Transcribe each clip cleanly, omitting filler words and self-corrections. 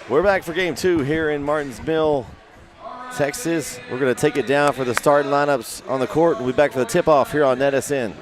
We're back for game 2 here in Martins Mill, Texas. We're going to take it down for the starting lineups on the court. We'll be back for the tip-off here on NETsn.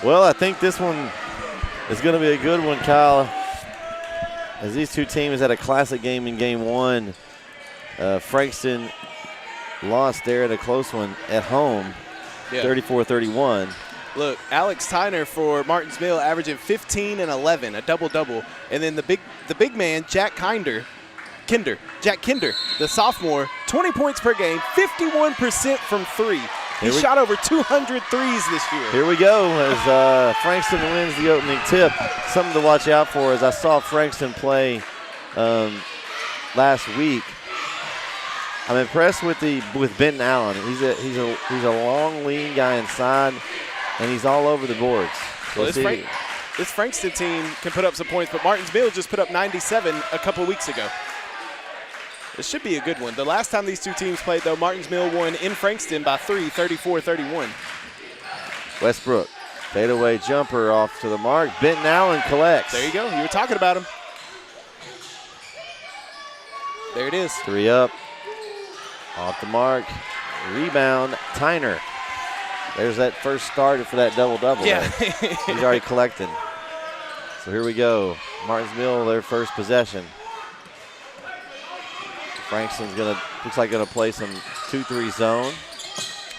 Well, I think this one is going to be a good one, Kyle, as these two teams had a classic game in game 1. Frankston lost there in a close one at home, 34-31. Look, Alex Tyner for Martins Mill averaging 15 and 11, a double-double. And then the big man, Jack Kinder, the sophomore, 20 points per game, 51% from 3. He shot over 200 threes this year. Here we go as Frankston wins the opening tip. Something to watch out for as I saw Frankston play last week. I'm impressed with Benton Allen. He's a long, lean guy inside, and he's all over the boards. Well, this Frankston team can put up some points, but Martins Mill just put up 97 a couple weeks ago. It should be a good one. The last time these two teams played, though, Martins Mill won in Frankston by 3, 34-31. Westbrook, fadeaway jumper off to the mark. Benton Allen collects. There you go. You were talking about him. There it is. 3 up. Off the mark. Rebound, Tyner. There's that first starter for that double-double. Yeah. He's already collecting. So here we go. Martins Mill, their first possession. Frankston's looks like gonna play some 2-3 zone.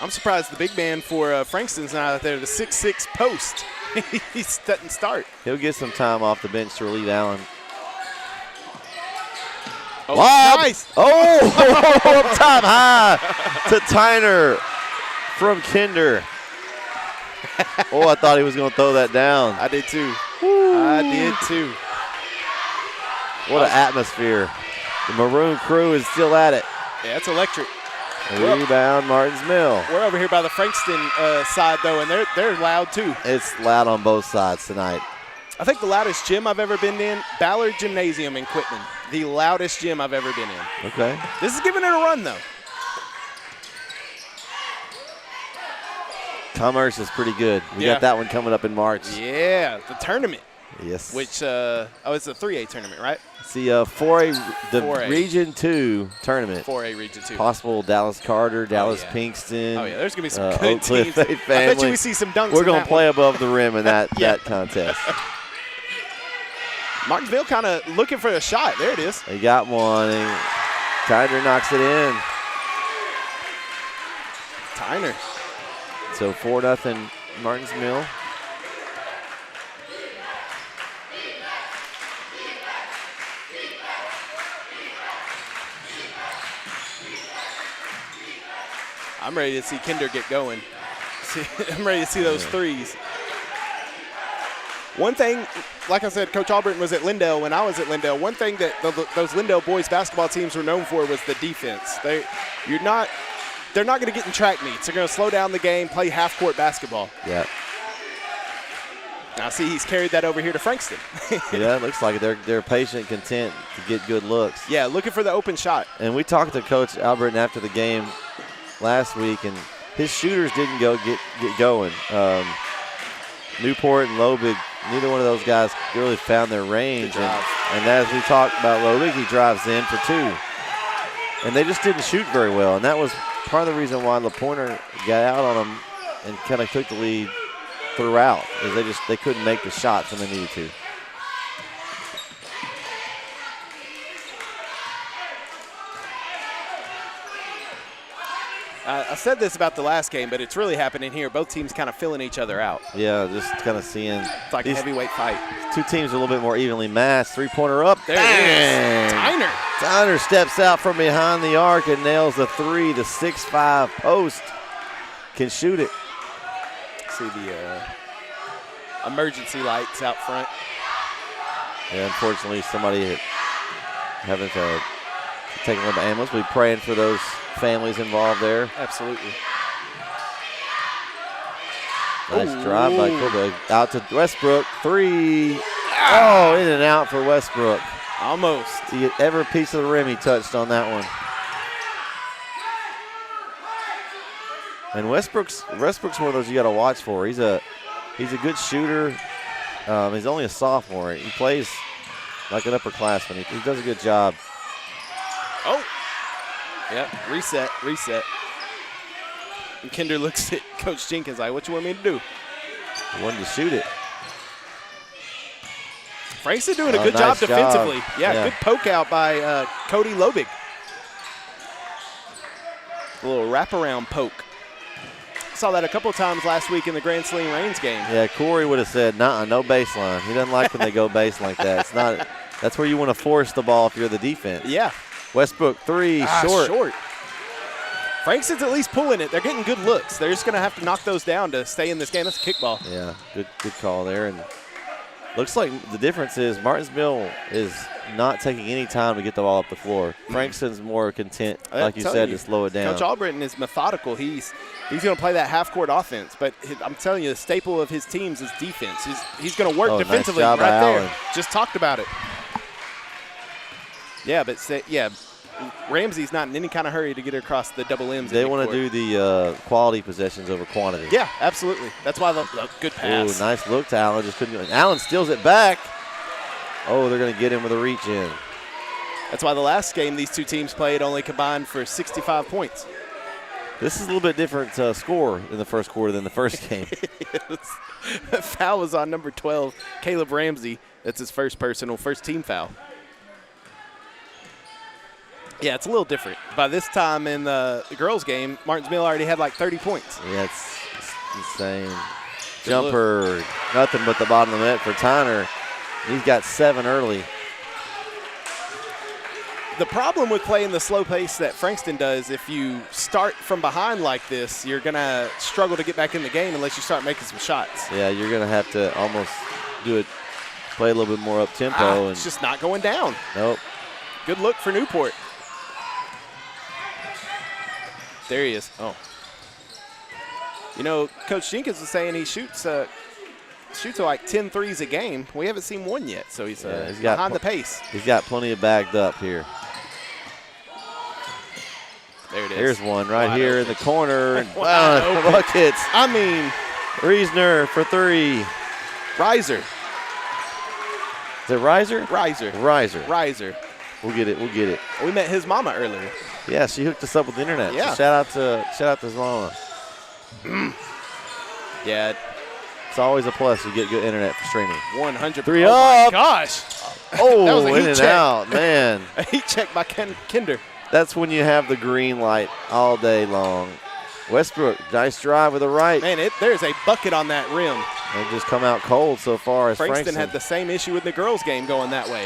I'm surprised the big man for Frankston's not out there, the 6'6" post. He doesn't start. He'll get some time off the bench to relieve Allen. Oh, nice! Oh, up top high to Tyner from Kinder. Oh, I thought he was gonna throw that down. I did too. Woo. I did too. What an atmosphere. The Maroon crew is still at it. Yeah, it's electric. Rebound, Martins Mill. We're over here by the Frankston side, though, and they're loud, too. It's loud on both sides tonight. I think the loudest gym I've ever been in, Ballard Gymnasium in Quitman. The loudest gym I've ever been in. Okay. This is giving it a run, though. Commerce is pretty good. We got that one coming up in March. Yeah, the tournament. Yes. Which, it's a 3A tournament, right? It's the 4A, the 4A. Region 2 tournament. 4A Region 2. Possible Dallas Carter, Dallas Pinkston. Oh, yeah, there's going to be some good Oak Cliff teams. Family. I bet you we see some dunks. We're going to play above the rim in that contest. Martinsville kind of looking for a shot. There it is. They got one, and Tyner knocks it in. Tyner. So 4-0 Martinsville. I'm ready to see Kinder get going. I'm ready to see those threes. One thing, like I said, Coach Albritton was at Lindale when I was at Lindale. One thing that those Lindale boys basketball teams were known for was the defense. They're not going to get in track meets. They're going to slow down the game, play half-court basketball. Yeah. Now, see, he's carried that over here to Frankston. Yeah, it looks like it. They're patient, content to get good looks. Yeah, looking for the open shot. And we talked to Coach Albritton after the game last week, and his shooters didn't get going. Newport and Lobig, neither one of those guys really found their range. And as we talked about Lobig, he drives in for two. And they just didn't shoot very well. And that was part of the reason why LaPointer got out on them and kind of took the lead throughout, is they couldn't make the shots when they needed to. I said this about the last game, but it's really happening here. Both teams kind of filling each other out. Yeah, just kind of seeing. It's like a heavyweight fight. Two teams are a little bit more evenly matched. Three-pointer up. There it is. Tyner. Tyner steps out from behind the arc and nails the three. The 6'5" post can shoot it. See the emergency lights out front. Yeah, unfortunately, somebody having to take a little ambulance. We'll be praying for those families involved there. Absolutely. Nice drive by Kobe. Out to Westbrook. Three. Oh, in and out for Westbrook. Almost. Every piece of the rim he touched on that one. And Westbrook's one of those you got to watch for. He's a good shooter. He's only a sophomore. He plays like an upperclassman. He does a good job. Oh. Yep, reset. And Kinder looks at Coach Jenkins like, what you want me to do? He wanted to shoot it. Frankston doing a good job defensively. Yeah, good poke out by Cody Lobig. A little wraparound poke. Saw that a couple times last week in the Grand Sling Reigns game. Yeah, Corey would have said, nah, no baseline. He doesn't like when they go base like that. It's not. That's where you want to force the ball if you're the defense. Yeah. Westbrook three, short. Frankston's at least pulling it. They're getting good looks. They're just going to have to knock those down to stay in this game. That's a kickball. Yeah, good call there. And looks like the difference is Martinsville is not taking any time to get the ball up the floor. Frankston's more content, like you said, to slow it down. Coach Albritton is methodical. He's going to play that half-court offense. But I'm telling you, the staple of his teams is defense. He's going to work defensively nice job right there. Allen. Just talked about it. Yeah, but Ramsey's not in any kind of hurry to get across the double M's. They want to do the quality possessions over quantity. Yeah, absolutely. That's why the good pass. Ooh, nice look to Allen. Just couldn't. And Allen steals it back. Oh, they're going to get him with a reach in. That's why the last game these two teams played only combined for 65 points. This is a little bit different score in the first quarter than the first game. Foul was on number 12, Caleb Ramsey. That's his first team foul. Yeah, it's a little different. By this time in the girls' game, Martinsville already had like 30 points. Yeah, it's insane. Jumper, nothing but the bottom of the net for Tyner. He's got 7 early. The problem with playing the slow pace that Frankston does, if you start from behind like this, you're going to struggle to get back in the game unless you start making some shots. Yeah, you're going to have to almost play a little bit more up-tempo. It's just not going down. Nope. Good look for Newport. There he is. Oh. You know, Coach Jenkins was saying he shoots shoots like 10 threes a game. We haven't seen one yet, so he's behind the pace. He's got plenty of bagged up here. There it is. Here's one right Wide here open. in the corner. Wow, buckets. I mean, Reisner for 3. Riser. Is it Riser? Riser. Riser. Riser. We'll get it. We'll get it. We met his mama earlier. Yeah, she hooked us up with the internet. Yeah. So shout out to his mama. Yeah. It's always a plus to get good internet for streaming. 100. 3 oh up. My gosh. Oh, That was a in heat and check. out, man. A heat check by Kinder. That's when you have the green light all day long. Westbrook, nice drive with the right. Man, there's a bucket on that rim. They just come out cold so far as Frankston Frankston. had the same issue with the girls' game going that way.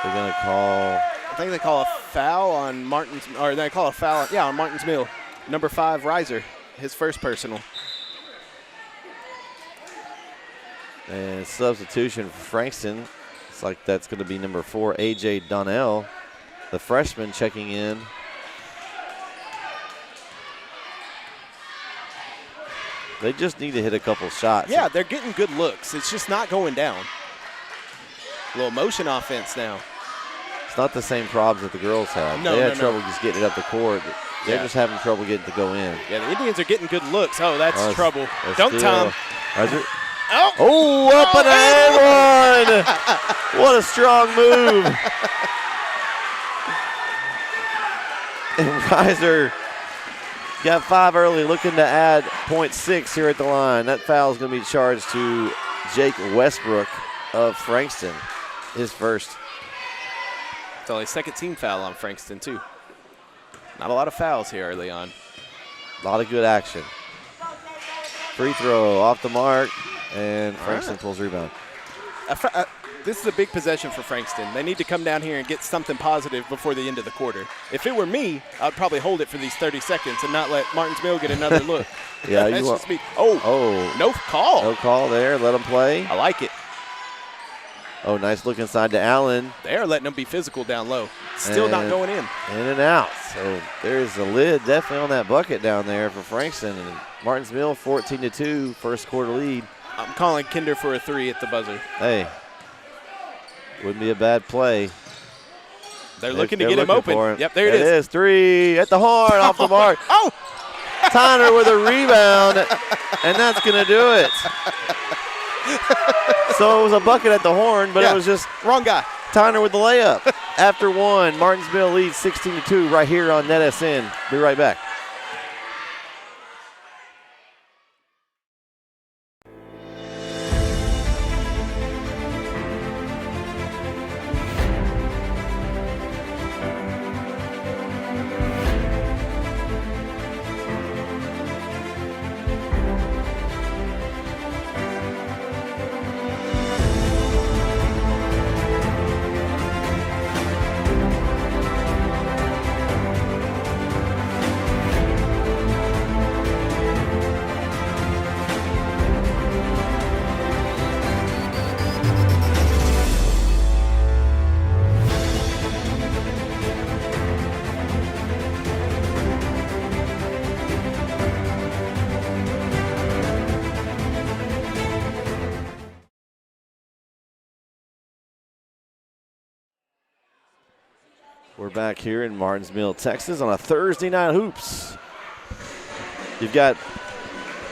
They're going to call. I think they call a foul on Martin's, or they call a foul, yeah, on Martin's Mill. Number 5, Riser, his first personal. And substitution for Frankston. It's like that's going to be number 4, A.J. Donnell, the freshman, checking in. They just need to hit a couple shots. Yeah, they're getting good looks. It's just not going down. A little motion offense now. It's not the same problems that the girls had. No, they had no. trouble just getting it up the court. They're just having trouble getting it to go in. Yeah, the Indians are getting good looks. Oh, that's trouble. Dunk steal. time. Riser. Oh, Up and in one. What a strong move. And Riser got 5 early, looking to add 0.6 here at the line. That foul is going to be charged to Jake Westbrook of Frankston, his first. It's only second team foul on Frankston, too. Not a lot of fouls here early on. A lot of good action. Free throw off the mark, and Frankston pulls rebound. This is a big possession for Frankston. They need to come down here and get something positive before the end of the quarter. If it were me, I'd probably hold it for these 30 seconds and not let Martin's Mill get another look. Yeah, That's you want. just me. Oh, no call. No call there. Let him play. I like it. Oh, nice look inside to Allen. They are letting them be physical down low. Still not going in. In and out. So there's a lid definitely on that bucket down there for Frankston. And Martin's Mill 14-2, first quarter lead. I'm calling Kinder for a 3 at the buzzer. Hey, wouldn't be a bad play. They're looking to get him open. Yep, there it is. 3 at the horn, off the mark. Oh! Tyner with a rebound, and that's going to do it. So it was a bucket at the horn, but it was just wrong guy. Tyner with the layup. After 1, Martinsville leads 16-2 right here on NETsn. Be right back. We're back here in Martinsville, Texas on a Thursday night hoops. You got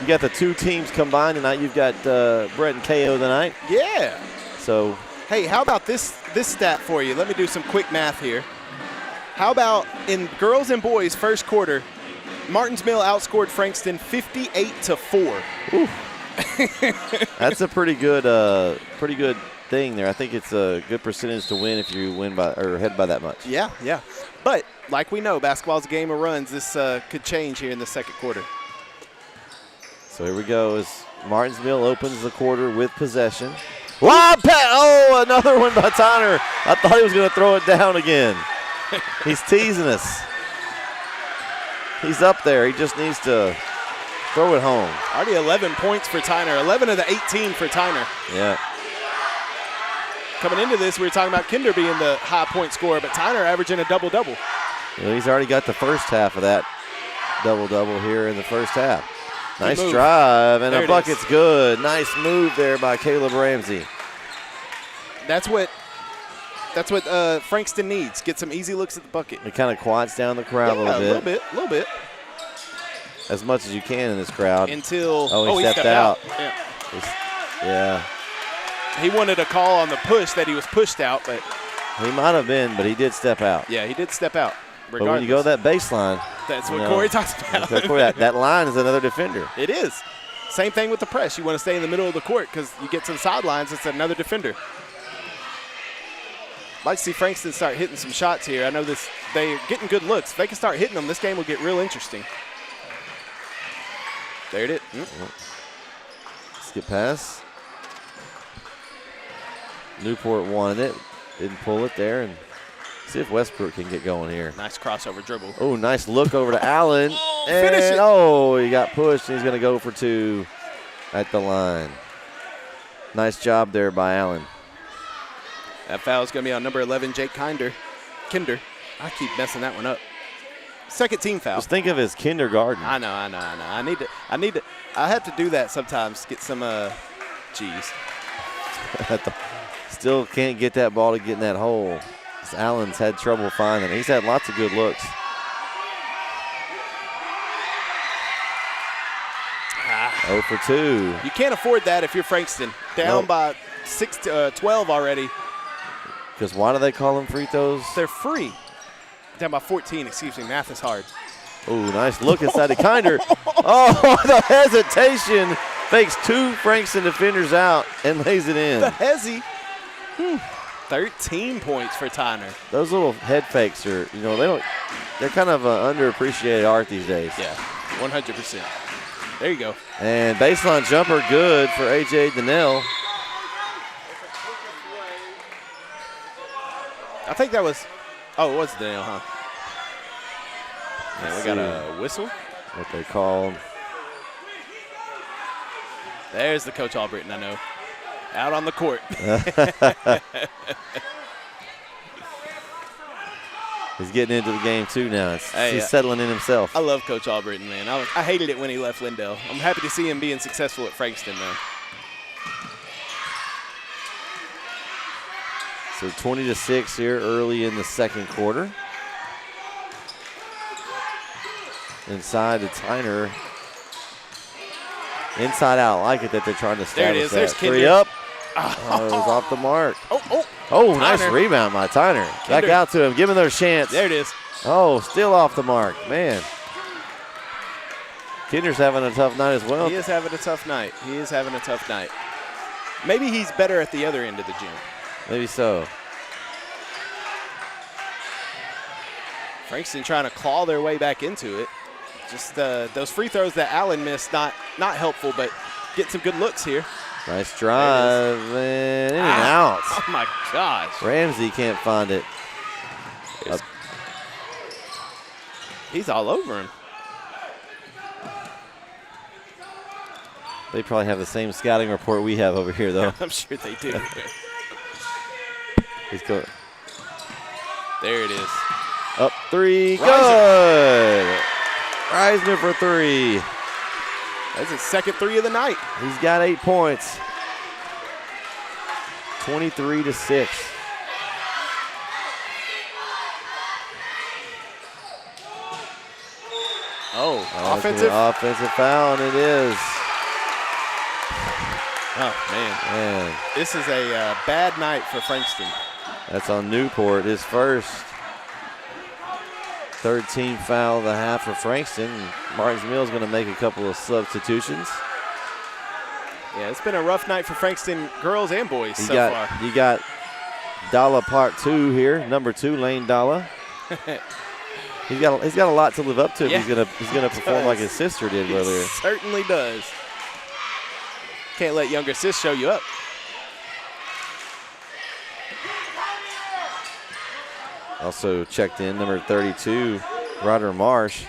the two teams combined tonight. You've got Bret and KO tonight. Yeah. So, hey, how about this stat for you? Let me do some quick math here. How about in girls and boys first quarter, Martinsville outscored Frankston 58-4. That's a pretty good thing there. I think it's a good percentage to win if you win by or head by that much. Yeah. But like we know, basketball's a game of runs. This could change here in the second quarter. So here we go as Martinsville opens the quarter with possession. Lob pass. Oh, another one by Tyner. I thought he was going to throw it down again. He's teasing us. He's up there. He just needs to throw it home. Already 11 points for Tyner. 11 of the 18 for Tyner. Yeah. Coming into this, we were talking about Kinder being the high point scorer, but Tyner averaging a double-double. Well, he's already got the first half of that double-double here in the first half. Nice move. drive, and There a it bucket's is. good. Nice move there by Caleb Ramsey. That's what Frankston needs. Get some easy looks at the bucket. It kind of quiets down the crowd Yeah, a little bit. As much as you can in this crowd. Until he stepped out. Yeah. Yeah, He wanted a call on the push that he was pushed out, but he might have been, but he did step out. yeah, he did step out. But when you go that baseline, that's what Corey talks about. that line is another defender. It is. Same thing with the press. You want to stay in the middle of the court because you get to the sidelines, it's another defender. I'd like to see Frankston start hitting some shots here. I know they're getting good looks. If they can start hitting them, this game will get real interesting. There it is. Skip pass. Newport wanted it. Didn't pull it there. And see if Westbrook can get going here. Nice crossover dribble. Oh, nice look over to Allen. Finish it. Oh, he got pushed. He's going to go for 2 at the line. Nice job there by Allen. That foul is going to be on number 11, Jake Kinder. I keep messing that one up. Second team foul. Just think of his kindergarten. I know. I have to do that sometimes. Get some cheese. Still can't get that ball to get in that hole. Allen's had trouble finding it. He's had lots of good looks. Oh for 2. You can't afford that if you're Frankston. Down by 12 already. Because why do they call them free throws? They're free. Down by 14, excuse me. Math is hard. Oh, nice look inside the Kinder. Oh, the hesitation. Fakes 2 Frankston defenders out and lays it in. The hezzy. 13 points for Tyner. Those little head fakes are, they're kind of underappreciated art these days. Yeah, 100%. There you go. And baseline jumper good for A.J. Donnell. I think that was, it was Daniel, huh? Yeah, we got a whistle. What they call. There's the Coach Albritton, I know. Out on the court. He's getting into the game too now. He's settling in himself. I love Coach Albritton, man. I hated it when he left Lindale. I'm happy to see him being successful at Frankston, man. So 20-6 here early in the second quarter. Inside to Tyner. Inside out. I like it that they're trying to establish that. There's Kinder. 3 up. Oh, it was off the mark. Oh, nice rebound by Tyner. Back out to him. Give him their chance. There it is. Oh, still off the mark. Man. Kinder's having a tough night as well. He is having a tough night. Maybe he's better at the other end of the gym. Maybe so. Frankston trying to claw their way back into it. Just those free throws that Allen missed, not helpful, but get some good looks here. Nice drive and in and out. Oh, my gosh. Ramsey can't find it. He's all over him. They probably have the same scouting report we have over here, though. I'm sure they do. He's going. There it is. Up 3. Good. Reisner for 3. That's his second 3 of the night. He's got 8 points. 23-6. Offensive foul, and it is. Oh, man. This is a bad night for Frankston. That's on Newport, his first. Third team foul of the half for Frankston. Martins Mill's going to make a couple of substitutions. Yeah, it's been a rough night for Frankston girls and boys so far. You got Dalla Part 2 here, number 2, Lane Dalla. He's got a lot to live up to. Yeah, he's gonna perform like his sister did earlier. Certainly does. Can't let younger sis show you up. Also checked in, number 32, Ryder Marsh,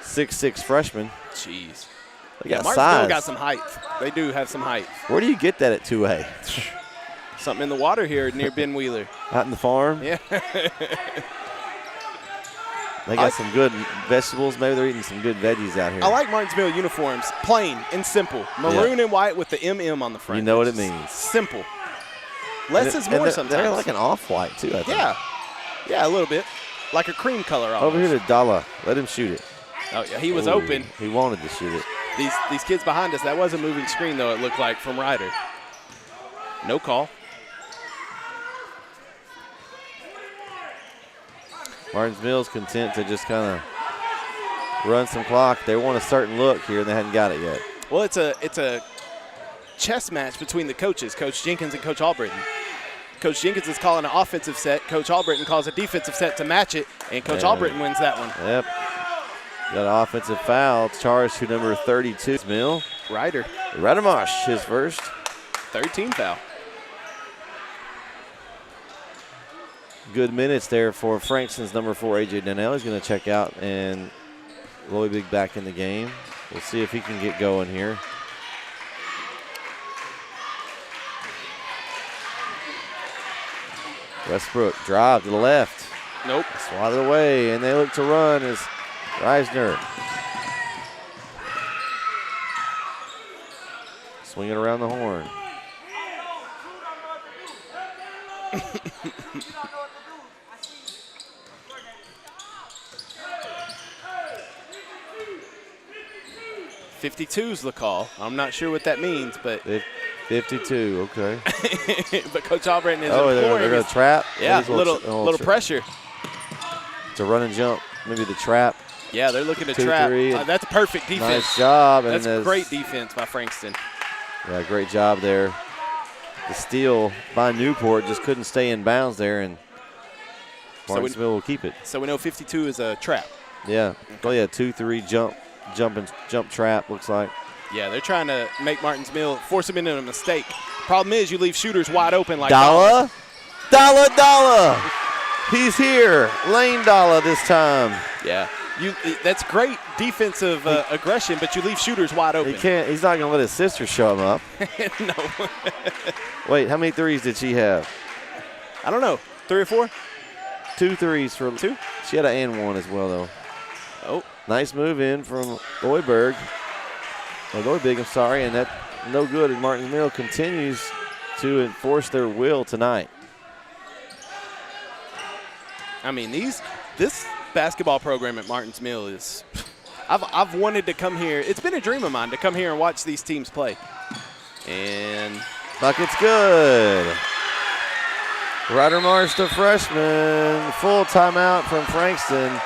6'6" freshman. Jeez. They got Martinsville size. got some height. They do have some height. Where do you get that at 2A? Something in the water here near Ben Wheeler. Out in the farm? Yeah. They got some good vegetables. Maybe they're eating some good veggies out here. I like Martinsville uniforms. Plain and simple. Maroon and white with the MM on the front. You know what it means. Simple. Less is more sometimes. They're like an off-white, too, I think. Yeah. Yeah, a little bit. Like a cream color almost. Over here to Dalla. Let him shoot it. Oh, yeah, he was open. He wanted to shoot it. These kids behind us, that was a moving screen, though, it looked like, from Ryder. No call. Martinsville's content to just kind of run some clock. They want a certain look here, and they hadn't got it yet. Well, it's a chess match between the coaches, Coach Jenkins and Coach Albritton. Coach Jenkins is calling an offensive set. Coach Albritton calls a defensive set to match it, and Coach Albritton wins that one. Yep. Got an offensive foul charged to number 32, Mill. Ryder Marsh, his first. Third team foul. Good minutes there for Frankston's number 4, A.J. Donnell. He's going to check out, and Loybig back in the game. We'll see if he can get going here. Westbrook drive to the left. Nope. Swatted away, and they look to run as Reisner swinging around the horn. .52's the call. I'm not sure what that means, but 52, okay. but Coach Albritton is they're going to trap? Yeah, a little pressure. It's a run and jump, maybe the trap. Yeah, they're looking to trap. That's perfect defense. Nice job. That's great defense by Frankston. Yeah, great job there. The steal by Newport just couldn't stay in bounds there, and Martinsville will keep it. So we know 52 is a trap. Yeah. Oh, yeah, 2-3 jump trap, looks like. Yeah, they're trying to make Martinsville, force them into a mistake. Problem is you leave shooters wide open like Dalla. He's here. Lane Dalla this time. Yeah. That's great defensive aggression, but you leave shooters wide open. He's not going to let his sister show him up. No. Wait, how many threes did she have? I don't know. 3 or 4? 2 threes for 2. She had an and 1 as well, though. Oh. Nice move in from Loybig, I'm sorry, and that no good. And Martinsville continues to enforce their will tonight. I mean, this basketball program at Martins Mill is I've wanted to come here. It's been a dream of mine to come here and watch these teams play. And bucket's good. Ryder Marsh, the freshman. Full timeout from Frankston.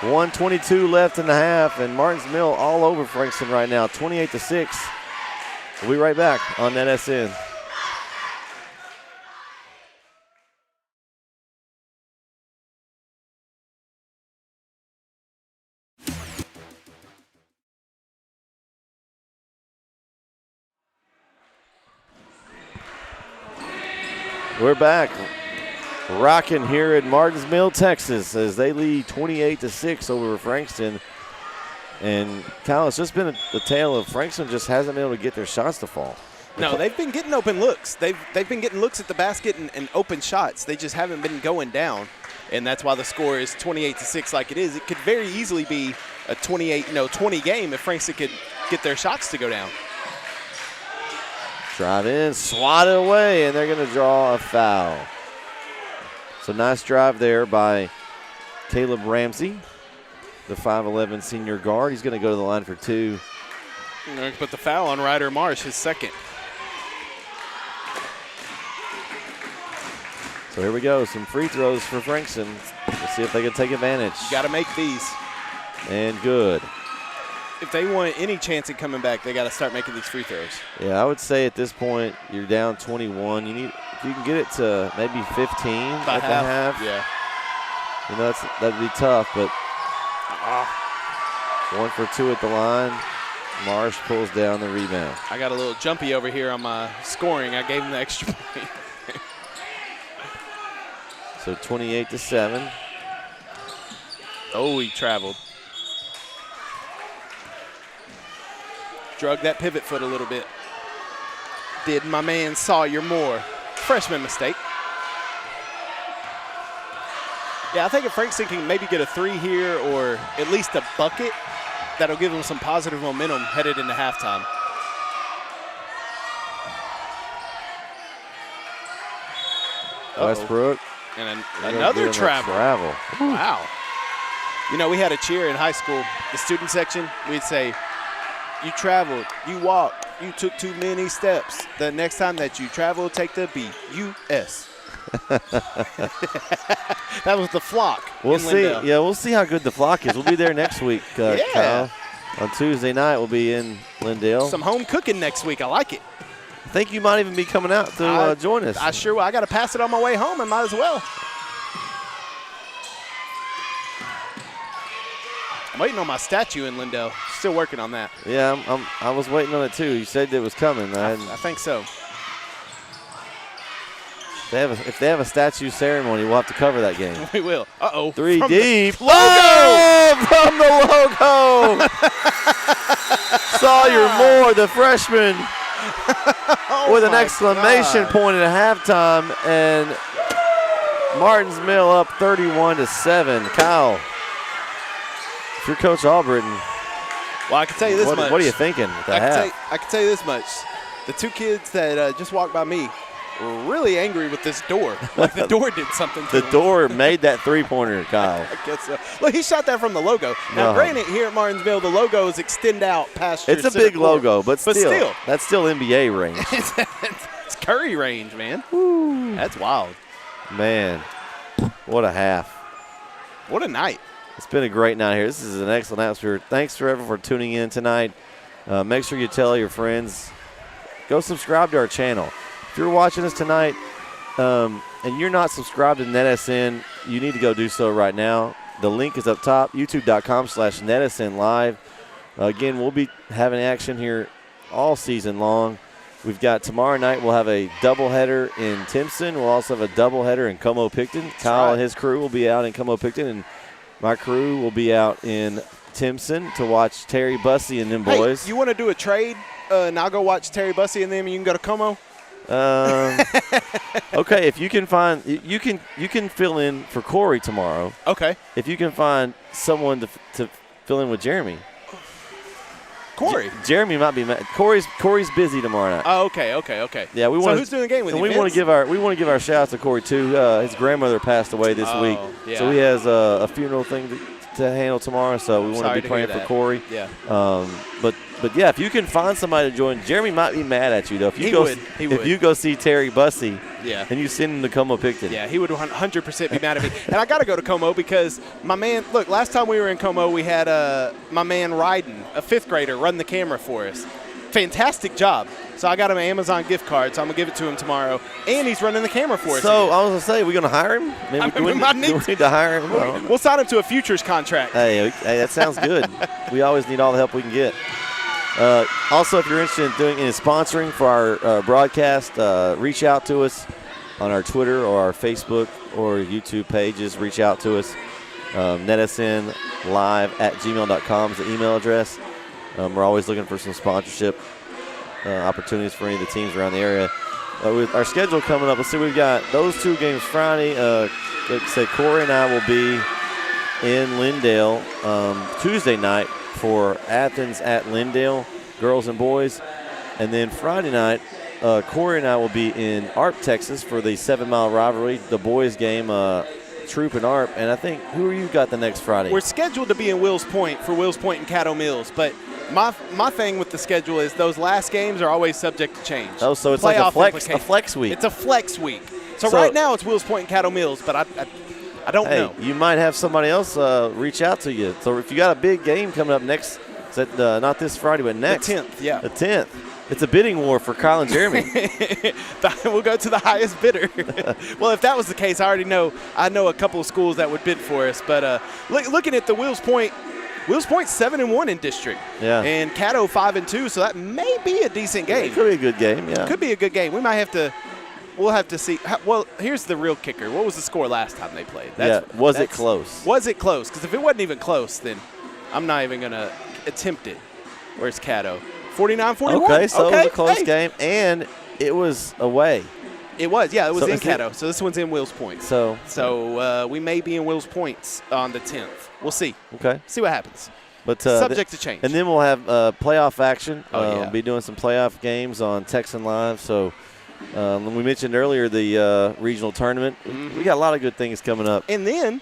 1:22 left in the half, and Martins Mill all over Frankston right now, 28-6. We'll be right back on NETsn. We're back, rocking here at Martins Mill, Texas, as they lead 28-6 over Frankston. And Kyle, it's just been a tale of Frankston just hasn't been able to get their shots to fall. No, they've been getting open looks. They've been getting looks at the basket and open shots. They just haven't been going down, and that's why the score is 28-6 like it is. It could very easily be a 20 game if Frankston could get their shots to go down. Drive in, swatted away, and they're going to draw a foul. So nice drive there by Caleb Ramsey, the 5'11 senior guard. He's going to go to the line for 2. They're going to put the foul on Ryder Marsh, his second. So here we go, some free throws for Frankston. We'll see if they can take advantage. You got to make these. And good. If they want any chance at coming back, they got to start making these free throws. Yeah, I would say at this point you're down 21. If you can get it to maybe 15 at the half. Yeah. You know that'd be tough, but 1 for 2 at the line. Marsh pulls down the rebound. I got a little jumpy over here on my scoring. I gave him the extra point. So 28-7. Oh, he traveled. Drug that pivot foot a little bit. Did my man Sawyer Moore. Freshman mistake. Yeah, I think if Frankston can maybe get a 3 here or at least a bucket, that'll give them some positive momentum headed into halftime. Westbrook. And another travel. Wow. You know, we had a cheer in high school, the student section. We'd say, you traveled, you walked, you took too many steps. The next time that you travel, take the B-U-S. That was the flock. We'll see. Yeah, we'll see how good the flock is. We'll be there next week, Kyle. On Tuesday night, we'll be in Lindale. Some home cooking next week. I like it. I think you might even be coming out to join us. I sure will. I got to pass it on my way home. I might as well. I'm waiting on my statue in Lindale. Still working on that. Yeah, I was waiting on it too. You said it was coming. I think so. If they have a statue ceremony, we'll have to cover that game. We will. Uh-oh. 3 deep. Logo! From the logo! Sawyer Moore, the freshman, with an exclamation point at halftime, and Martinsville up 31-7. Kyle, if you're Coach Albritton, well, I can tell you this much. What are you thinking at the half? I can tell you this much. The 2 kids that just walked by me were really angry with this door. Like the door did something to them. The door made that three-pointer, Kyle. I guess so. Look, he shot that from the logo. Now, granted, here at Martinsville, the logos extend out past your It's a big logo, but still. That's still NBA range. It's Curry range, man. Woo. That's wild. Man, what a half. What a night. It's been a great night here. This is an excellent atmosphere. Thanks for everyone for tuning in tonight. Make sure you tell your friends. Go subscribe to our channel. If you're watching us tonight and you're not subscribed to NETsn, you need to go do so right now. The link is up top, youtube.com/NETsn live. Again, we'll be having action here all season long. We've got tomorrow night, we'll have a doubleheader in Timpson. We'll also have a doubleheader in Como-Picton. Kyle and his crew will be out in Como-Picton, and my crew will be out in Timpson to watch Terry Bussey and them boys. Hey, you want to do a trade, and I'll go watch Terry Bussey and them, and you can go to Como? Okay, if you can find you can fill in for Corey tomorrow. Okay. If you can find someone to fill in with Jeremy. Corey. Jeremy might be mad. Corey's busy tomorrow night. Oh, okay. Yeah, we want. So who's doing the game with you? We want to give our shout out to Corey too. His grandmother passed away this week, so he has a funeral thing to handle tomorrow. So we want to be praying for Corey. Yeah. But yeah, if you can find somebody to join, Jeremy might be mad at you though. If you go see Terry Bussey, and you send him to Como-Picton. Yeah, he would 100% be mad at me. And I got to go to Como because my man, look, last time we were in Como, we had my man Ryden, a 5th grader, run the camera for us. Fantastic job. So I got him an Amazon gift card, so I'm going to give it to him tomorrow. And he's running the camera for us. So I was going to say, are we going to hire him? Do we need to hire him? We'll sign him to a futures contract. Hey, that sounds good. We always need all the help we can get. Also, if you're interested in doing any sponsoring for our broadcast, reach out to us on our Twitter or our Facebook or YouTube pages. Reach out to us. netsnlive@gmail.com is the email address. We're always looking for some sponsorship opportunities for any of the teams around the area. With our schedule coming up, let's see, we've got those 2 games Friday. Like I said, Corey and I will be in Lindale Tuesday night for Athens at Lindale, girls and boys. And then Friday night, Corey and I will be in Arp, Texas for the 7 Mile Rivalry, the boys game, Troop and Arp. And I think, who are you got the next Friday? We're scheduled to be in Wills Point for Wills Point and Caddo Mills, but my thing with the schedule is those last games are always subject to change. Oh, so it's like a flex week. It's a flex week. So right now it's Wills Point and Caddo Mills, but I don't know. You might have somebody else reach out to you. So if you got a big game coming up next, not this Friday, but next. The 10th, yeah. The 10th. It's a bidding war for Kyle and Jeremy. We'll go to the highest bidder. Well, if that was the case, I know a couple of schools that would bid for us. But looking at the Wills Point 7-1 in district. Yeah. And Caddo 5-2, so that may be a decent game. It could be a good game, yeah. Could be a good game. We'll have to see. Well, here's the real kicker. What was the score last time they played? Was it close? Was it close? Because if it wasn't even close, then I'm not even going to attempt it. Where's Caddo? 49-41. Okay, so it was a close game, and it was away. It was, yeah. It was So in is it- Caddo. So this one's in Wills Point. So We may be in Wills Points on the 10th. We'll see. okay. See what happens. But Subject to change. And then we'll have playoff action. Oh, yeah. We'll be doing some playoff games on Texan Live. So we mentioned earlier the regional tournament. Mm-hmm. We got a lot of good things coming up. And then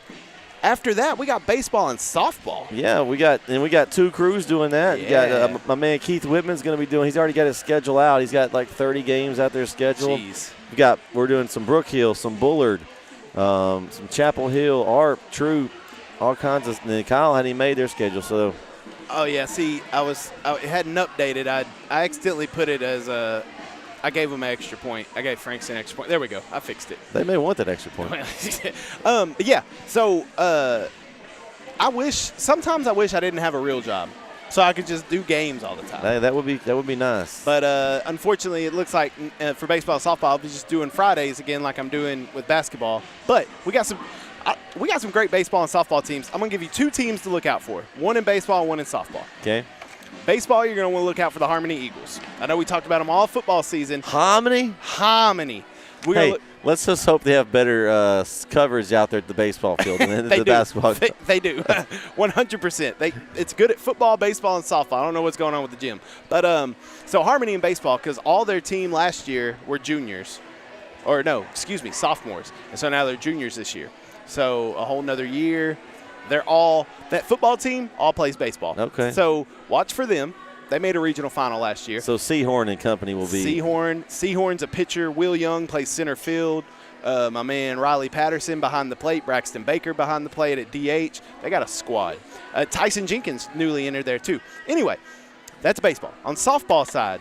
after that, we got baseball and softball. Yeah, we got 2 crews doing that. Yeah. You got my man Keith Whitman's going to be doing. He's already got his schedule out. He's got like 30 games out there scheduled. Jeez. We're doing some Brook Hill, some Bullard, some Chapel Hill, ARP, Troop, all kinds of. And then Kyle hadn't even made their schedule, so. Oh yeah. See, it hadn't updated. I accidentally put it as a. I gave him an extra point. I gave Frankston an extra point. There we go. I fixed it. They may want that extra point. Yeah. So sometimes I wish I didn't have a real job, so I could just do games all the time. Hey, that would be nice. But unfortunately, it looks like for baseball and softball, I'll be just doing Fridays again, like I'm doing with basketball. But we got some great baseball and softball teams. I'm gonna give you 2 teams to look out for: one in baseball and one in softball. Okay. Baseball, you're gonna want to look out for the Harmony Eagles. I know we talked about them all football season. Harmony. We're Let's just hope they have better coverage out there at the baseball field than the basketball. They do. 100%. It's good at football, baseball, and softball. I don't know what's going on with the gym. But so Harmony in baseball, because all their team last year were juniors. Or no, excuse me, sophomores. And so now they're juniors this year. So a whole nother year. That football team all plays baseball. Okay. So watch for them. They made a regional final last year. So Seahorn and company will be. Seahorn's a pitcher. Will Young plays center field. My man Riley Patterson behind the plate. Braxton Baker behind the plate at DH. They got a squad. Tyson Jenkins newly entered there too. Anyway, that's baseball. On softball side,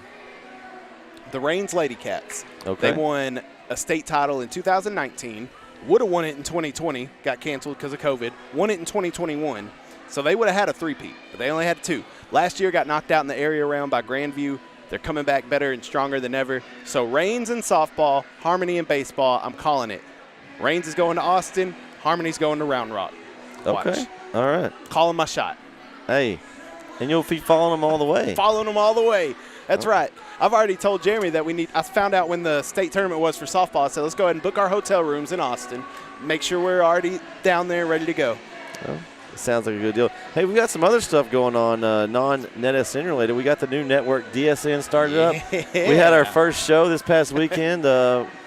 the Rains Lady Cats. Okay. They won a state title in 2019. Would have won it in 2020. Got canceled because of COVID. Won it in 2021. So they would have had a 3-peat, but they only had 2. Last year got knocked out in the area round by Grandview. They're coming back better and stronger than ever. So Rains in softball, Harmony in baseball, I'm calling it. Rains is going to Austin, Harmony's going to Round Rock. Watch. Okay. All right. Calling my shot. Hey, and you'll be following them all the way. Following them all the way. That's right. I've already told Jeremy that I found out when the state tournament was for softball. I said, let's go ahead and book our hotel rooms in Austin. Make sure we're already down there ready to go. Well, sounds like a good deal. Hey, we got some other stuff going on, non-NETsn related. We got the new network DSN started up. We had our first show this past weekend.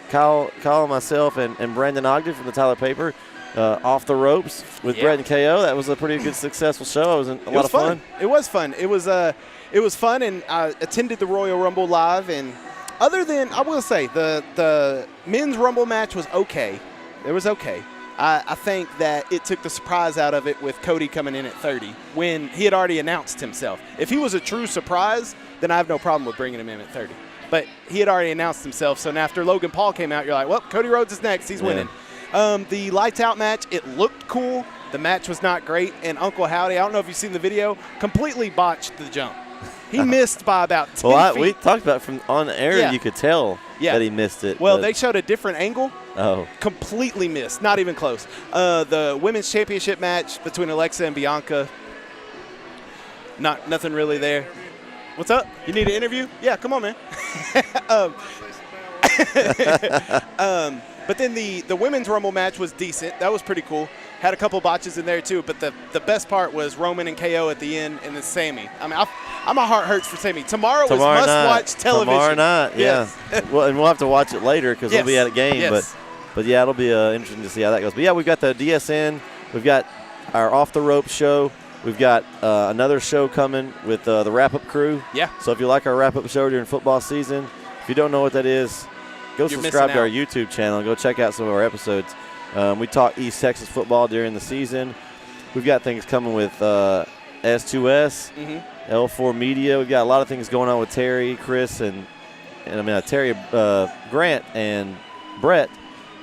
Kyle, myself, and Brandon Ogden from the Tyler Paper, Off the Ropes with Bret and KO. That was a pretty good, successful show. It was a lot of fun. It was fun. It was fun, and I attended the Royal Rumble live. And other than, I will say, the men's Rumble match was okay. It was okay. I think that it took the surprise out of it with Cody coming in at 30 when he had already announced himself. If he was a true surprise, then I have no problem with bringing him in at 30. But he had already announced himself, so now after Logan Paul came out, you're like, well, Cody Rhodes is next. He's winning. The lights out match, it looked cool. The match was not great, and Uncle Howdy, I don't know if you've seen the video, completely botched the jump. He missed by about 10 feet. We talked about it from on air. Yeah. You could tell that he missed it. Well, they showed a different angle. Oh. Completely missed. Not even close. The women's championship match between Alexa and Bianca. Nothing really there. What's up? You need an interview? Yeah, come on, man. But then the women's Rumble match was decent. That was pretty cool. Had a couple botches in there too, but the best part was Roman and KO at the end, and then Sammy. I mean, my heart hurts for Sammy. Tomorrow was must-watch television. Tomorrow night, yes. Yeah. Well, and we'll have to watch it later because we'll be at a game. Yes. But yeah, it'll be interesting to see how that goes. But yeah, we've got the DSN. We've got our Off the Rope show. We've got another show coming with the wrap-up crew. Yeah. So if you like our wrap-up show during football season, if you don't know what that is, go subscribe to our YouTube channel and go check out some of our episodes. We talk East Texas football during the season. We've got things coming with S2S, L4 Media. We've got a lot of things going on with Terry, Chris, and Terry, Grant, and Brett.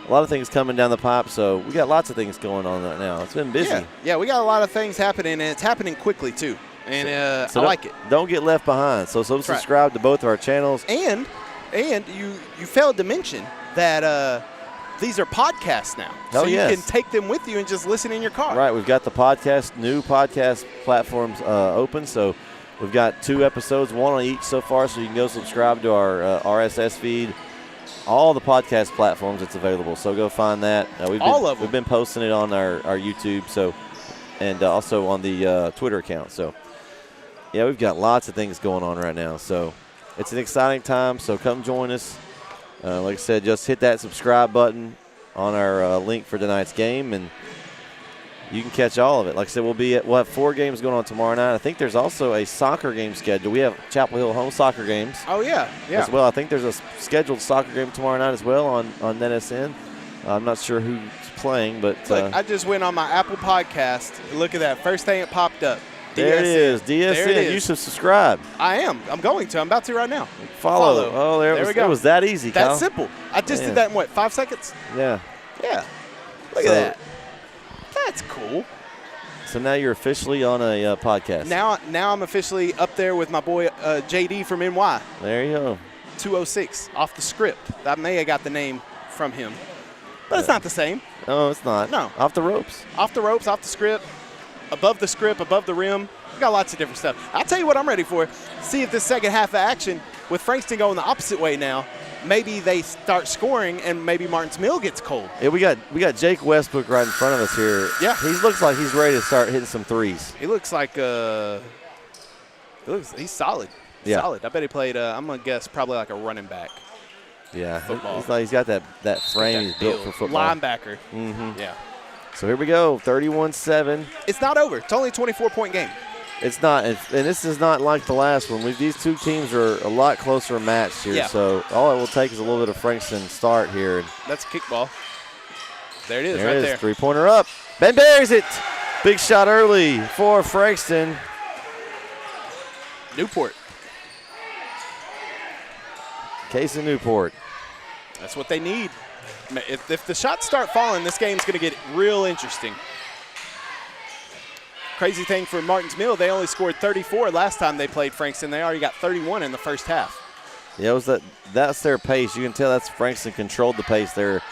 A lot of things coming down the pipe, so we got lots of things going on right now. It's been busy. Yeah, we got a lot of things happening, and it's happening quickly too. And so I like it. Don't get left behind. So subscribe to both of our channels. And you failed to mention that these are podcasts now. So you can take them with you and just listen in your car. Right. We've got the new podcast platforms open. So we've got 2 episodes, 1 on each so far. So you can go subscribe to our RSS feed all the podcast platforms. It's available, so go find that. We've been posting it on our YouTube, and also on the Twitter account. So, yeah, we've got lots of things going on right now. So, it's an exciting time. So, come join us. Like I said, just hit that subscribe button on our link for tonight's game, and you can catch all of it. Like I said, we'll have 4 games going on tomorrow night. I think there's also a soccer game scheduled. We have Chapel Hill home soccer games. Oh, yeah. As well. I think there's a scheduled soccer game tomorrow night as well on NETsn. I'm not sure who's playing, but look, I just went on my Apple podcast. Look at that. First thing it popped up. DSN. There it is. DSN. There it is. You should subscribe. I am. I'm going to. I'm about to right now. Follow. Oh, there we go. It was that easy, Kyle. That's simple. I just did that in, 5 seconds? Yeah. Yeah. Look at that. That's cool. So now you're officially on a podcast. Now I'm officially up there with my boy JD from NY. There you go. 206 off the script. I may have got the name from him, but it's not the same. No, it's not. No. Off the ropes. Off the ropes, off the script, above the rim. We got lots of different stuff. I'll tell you what I'm ready for. See if this second half of action with Frankston going the opposite way now. Maybe they start scoring, and maybe Martin's Mill gets cold. Yeah, we got Jake Westbrook right in front of us here. Yeah, he looks like he's ready to start hitting some threes. He looks like he's solid. Yeah. Solid. I bet he played. I'm gonna guess probably like a running back. Yeah, football. He's got that frame. He's built for football. Linebacker. Mm-hmm. Yeah. So here we go, 31-7. It's not over. It's only a 24-point game. It's not, and this is not like the last one. These two teams are a lot closer matched here, so all it will take is a little bit of Frankston start here. That's a kickball. There it is, right there. Three-pointer up. Ben buries it. Big shot early for Frankston. Newport. Case of Newport. That's what they need. If the shots start falling, this game's going to get real interesting. Crazy thing for Martin's Mill, they only scored 34 last time they played Frankston. They already got 31 in the first half. Yeah, that's their pace. You can tell that's Frankston controlled the pace there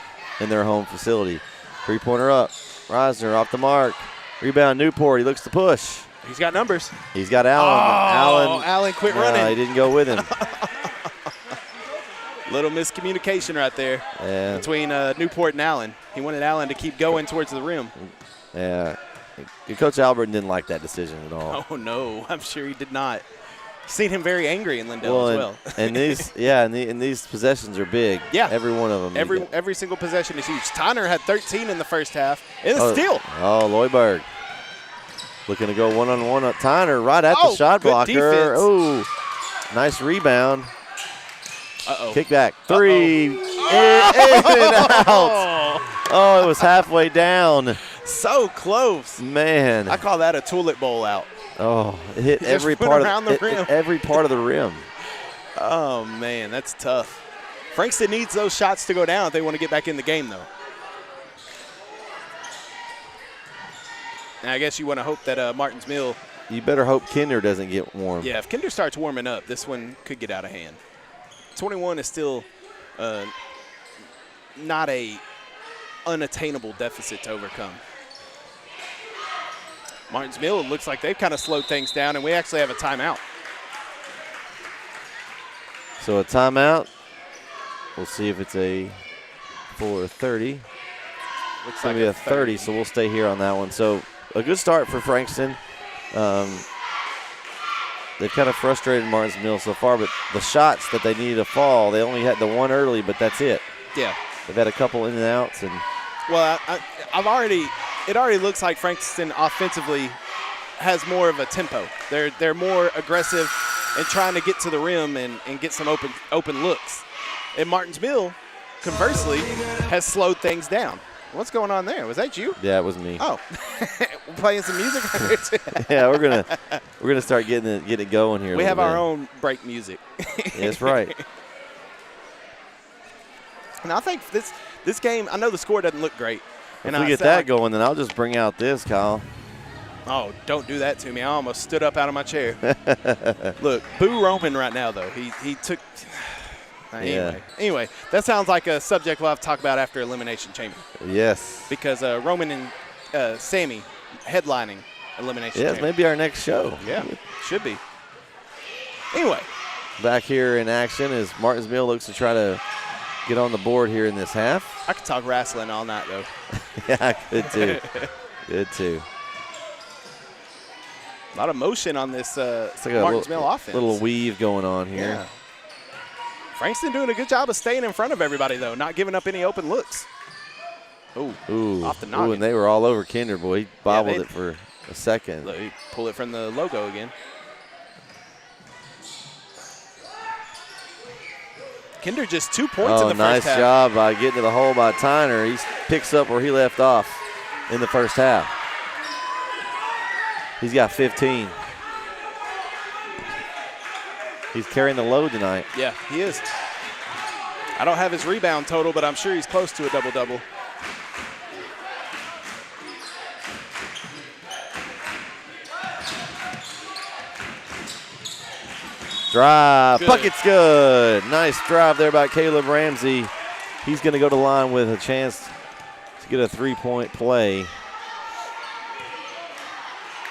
in their home facility. Three-pointer up. Reisner off the mark. Rebound Newport. He looks to push. He's got numbers. He's got Allen. Allen quit running. He didn't go with him. Little miscommunication right there between Newport and Allen. He wanted Allen to keep going towards the rim. Yeah. Coach Albert didn't like that decision at all. Oh, no. I'm sure he did not. Seen him very angry in Lindell as well. And these, and these possessions are big. Yeah. Every one of them. Every single possession is huge. Tyner had 13 in the first half. And a steal. Oh, Leuberg. Looking to go one-on-one up Tyner right at the shot blocker. Defense. Oh, nice rebound. Uh-oh. Kick back. Three. In and out. Oh, it was halfway down. So close. Man. I call that a toilet bowl out. Oh, it hit every part of the rim. Every part of the rim. Oh, man, that's tough. Frankston needs those shots to go down if they want to get back in the game, though. And I guess you want to hope that Martin's Mill. You better hope Kinder doesn't get warm. Yeah, if Kinder starts warming up, this one could get out of hand. 21 is still not a unattainable deficit to overcome. Martin's Mill looks like they've kind of slowed things down, and we actually have a timeout. So a timeout. We'll see if it's a full or 30. Looks going to be a 30, so we'll stay here on that one. So a good start for Frankston. They've kind of frustrated Martin's Mill so far, but the shots that they needed to fall, they only had the one early, but that's it. Yeah. They've had a couple in and outs. Well, it already looks like Frankston offensively has more of a tempo. They're more aggressive and trying to get to the rim and get some open looks. And Martin's Mill, conversely, has slowed things down. What's going on there? Was that you? Yeah, it was me. Oh, we're playing some music. Yeah, we're gonna start getting it going here. We have our own break music. That's right. And I think this game, I know the score doesn't look great. If we get that going, then I'll just bring out this, Kyle. Oh, don't do that to me. I almost stood up out of my chair. Look, boo Roman right now, though. He took – Anyway, that sounds like a subject we'll have to talk about after Elimination Chamber. Yes. Because Roman and Sammy headlining Elimination Chamber. Yes, maybe our next show. Yeah, should be. Anyway. Back here in action as Martin's Mill looks to try to get on the board here in this half. I could talk wrestling all night, though. Yeah, I could too. Good too. A lot of motion on this It's like Martinsville offense. Little weave going on here. Yeah. Frankston doing a good job of staying in front of everybody, though, not giving up any open looks. Ooh, off the noggin. Ooh, and they were all over Kinder, boy. He bobbled it for a second. Look, he pull it from the logo again. Kinder just 2 points in the nice first half. job by getting to the hole by Tyner. He picks up where he left off in the first half. He's got 15. He's carrying the load tonight. Yeah, he is. I don't have his rebound total, but I'm sure he's close to a double-double. Drive. Good. Bucket's good. Nice drive there by Caleb Ramsey. He's going to go to the line with a chance to get a three-point play.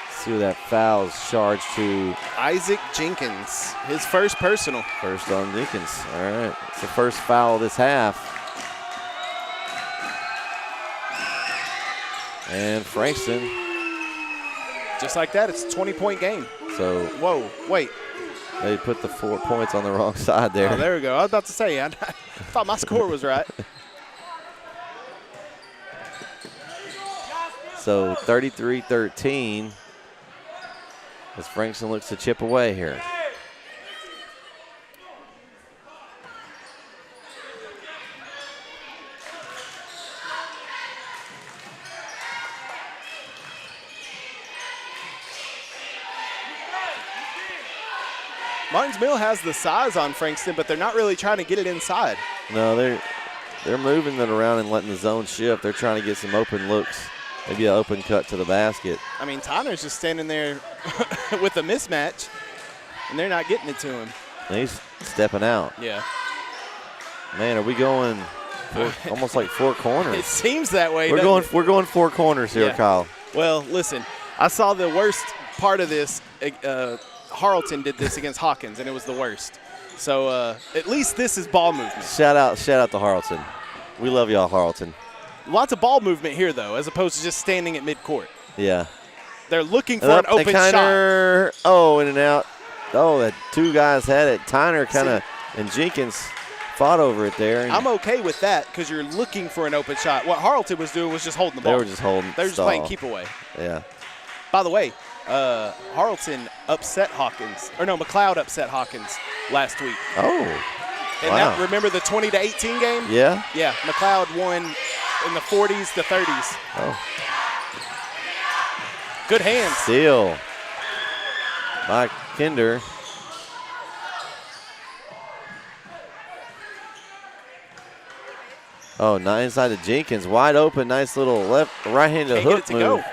See who that foul's charged to. Isaac Jenkins, his first personal. First on Jenkins. All right. It's the first foul of this half. And Frankston. Just like that, it's a 20-point game. So. Whoa, wait. They put the 4 points on the wrong side there. Oh, there we go. I was about to say, I thought my score was right. So 33-13 as Frankston looks to chip away here. Martins Mill has the size on Frankston, but they're not really trying to get it inside. No, they're moving it around and letting the zone shift. They're trying to get some open looks, maybe an open cut to the basket. I mean, Tyner's just standing there with a mismatch, and they're not getting it to him. And he's stepping out. Yeah. Man, are we going almost like four corners? It seems that way. We're going four corners here, Yeah. Kyle. Well, listen, I saw the worst part of this. Harleton did this against Hawkins, and it was the worst. So at least this is ball movement. Shout out to Harleton. We love y'all, Harleton. Lots of ball movement here, though, as opposed to just standing at midcourt. Yeah. They're looking for an open shot. Oh, in and out. Oh, that two guys had it. Tyner and Jenkins fought over it there. I'm okay with that because you're looking for an open shot. What Harleton was doing was just holding the ball. They were just holding. They were just playing keep away. Yeah. By the way, Harleton upset Hawkins, or no, McLeod upset Hawkins last week. Oh, and wow. Remember the 20-18 game? Yeah. Yeah, McLeod won in the 40s to 30s. Oh. Good hands. Steal by Kinder. Oh, not inside to Jenkins. Wide open. Nice little right-handed hook move.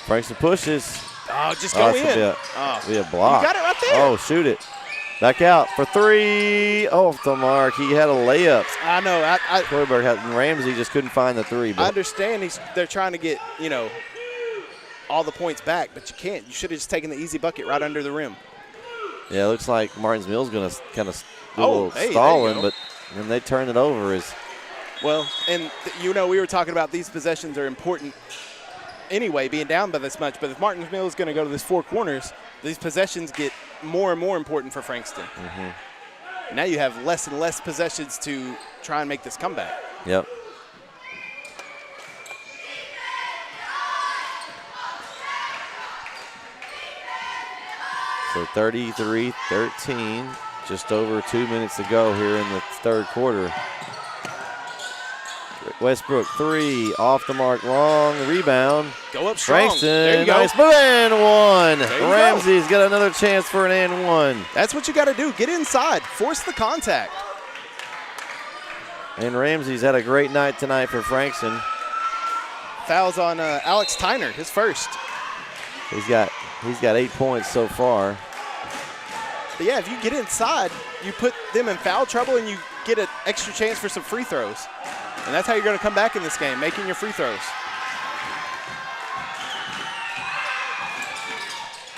Frankston pushes. Oh, just go in. Be a block. You got it right there. Oh, shoot it. Back out for three. Off the mark. He had a layup. I know. Kloiberg had Ramsey just couldn't find the three. I understand they're trying to get, all the points back, but you can't. You should have just taken the easy bucket right under the rim. Yeah, it looks like Martins Mill's going to kind of hey, stalling, but then they turn it over. Well, and we were talking about these possessions are important anyway, being down by this much. But if Martins Mill is going to go to these four corners, these possessions get more and more important for Frankston. Mm-hmm. Now you have less and less possessions to try and make this comeback. Yep. So 33-13, just over 2 minutes to go here in the third quarter. Westbrook, three, off the mark, wrong, rebound. Go up strong. Frankston, there you go. nice move, and one. Ramsey's go. got another chance for an and one. That's what you got to do. Get inside, force the contact. And Ramsey's had a great night tonight for Frankston. Fouls on Alex Tyner, his first. He's got 8 points so far. But yeah, if you get inside, you put them in foul trouble and you get an extra chance for some free throws. And that's how you're going to come back in this game, making your free throws.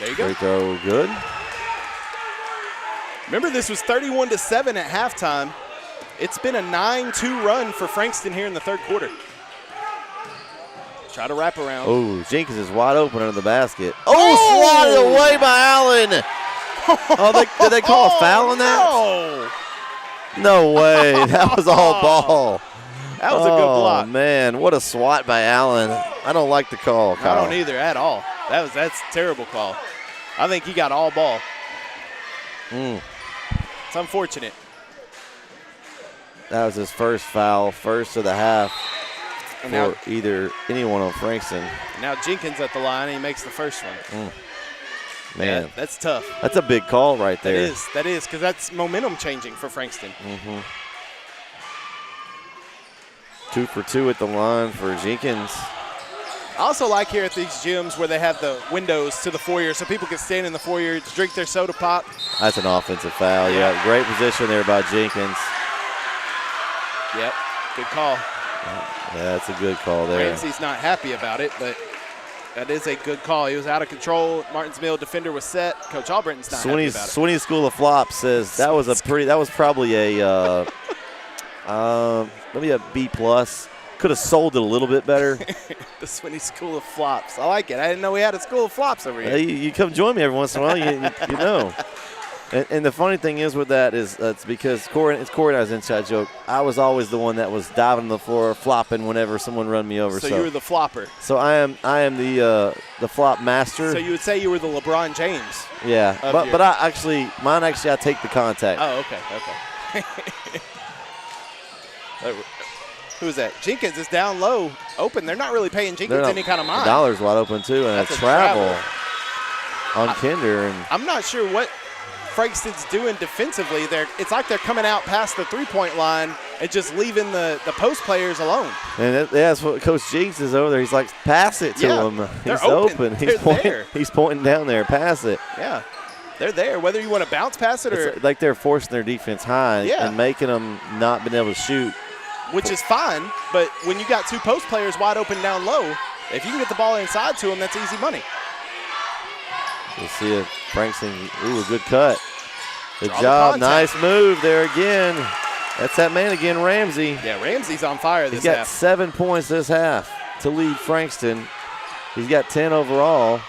There you go. Free throw good. Remember, this was 31-7 at halftime. It's been a 9-2 run for Frankston here in the third quarter. Try to wrap around. Oh, Jenkins is wide open under the basket. Oh, swatted away by Allen. Oh, did they call a foul on that? No way. That was all ball. That was a good block. Oh, man. What a swat by Allen. I don't like the call, Kyle. I don't either at all. That's a terrible call. I think he got all ball. It's unfortunate. That was his first foul, first of the half And for either anyone on Frankston. Now Jenkins at the line, and he makes the first one. Man. Yeah, that's tough. That's a big call right there. That is, because that's momentum changing for Frankston. 2 for 2 at the line for Jenkins. I also like here at these gyms where they have the windows to the foyer so people can stand in the foyer, drink their soda pop. That's an offensive foul. Yeah, great position there by Jenkins. Yep, good call. Yeah, that's a good call there. Ramsey's not happy about it, but that is a good call. He was out of control. Martinsville defender was set. Coach Albritton's not happy about it. Swinney School of Flop says that was probably a maybe a B+. Could have sold it a little bit better. The Swinney School of Flops. I like it. I didn't know we had a school of flops over here. You come join me every once in a while. You know. And the funny thing is with that is it's because it's Corey and I's inside joke. I was always the one that was diving on the floor, flopping whenever someone run me over. So you were the flopper. So I am the flop master. So you would say you were the LeBron James. Yeah, but I take the contact. Oh, okay. Who is that? Jenkins is down low, open. They're not really paying Jenkins any kind of mind. Dollar's wide open too, and that's a travel on Kinder. And I'm not sure what Frankston's doing defensively. It's like they're coming out past the three-point line and just leaving the post players alone. And that's what Coach Jenkins is over there. He's like, pass it to him. He's open. He's pointing down there. Pass it. Yeah, they're there. Whether you want to bounce pass it or it's like they're forcing their defense high and making them not being able to shoot. Which is fine, but when you got two post players wide open down low, if you can get the ball inside to them, that's easy money. We'll see if Frankston, a good cut. Good job, nice move there again. That's that man again, Ramsey. Yeah, Ramsey's on fire this He's half. got 7 points this half to lead Frankston. He's got 10 overall.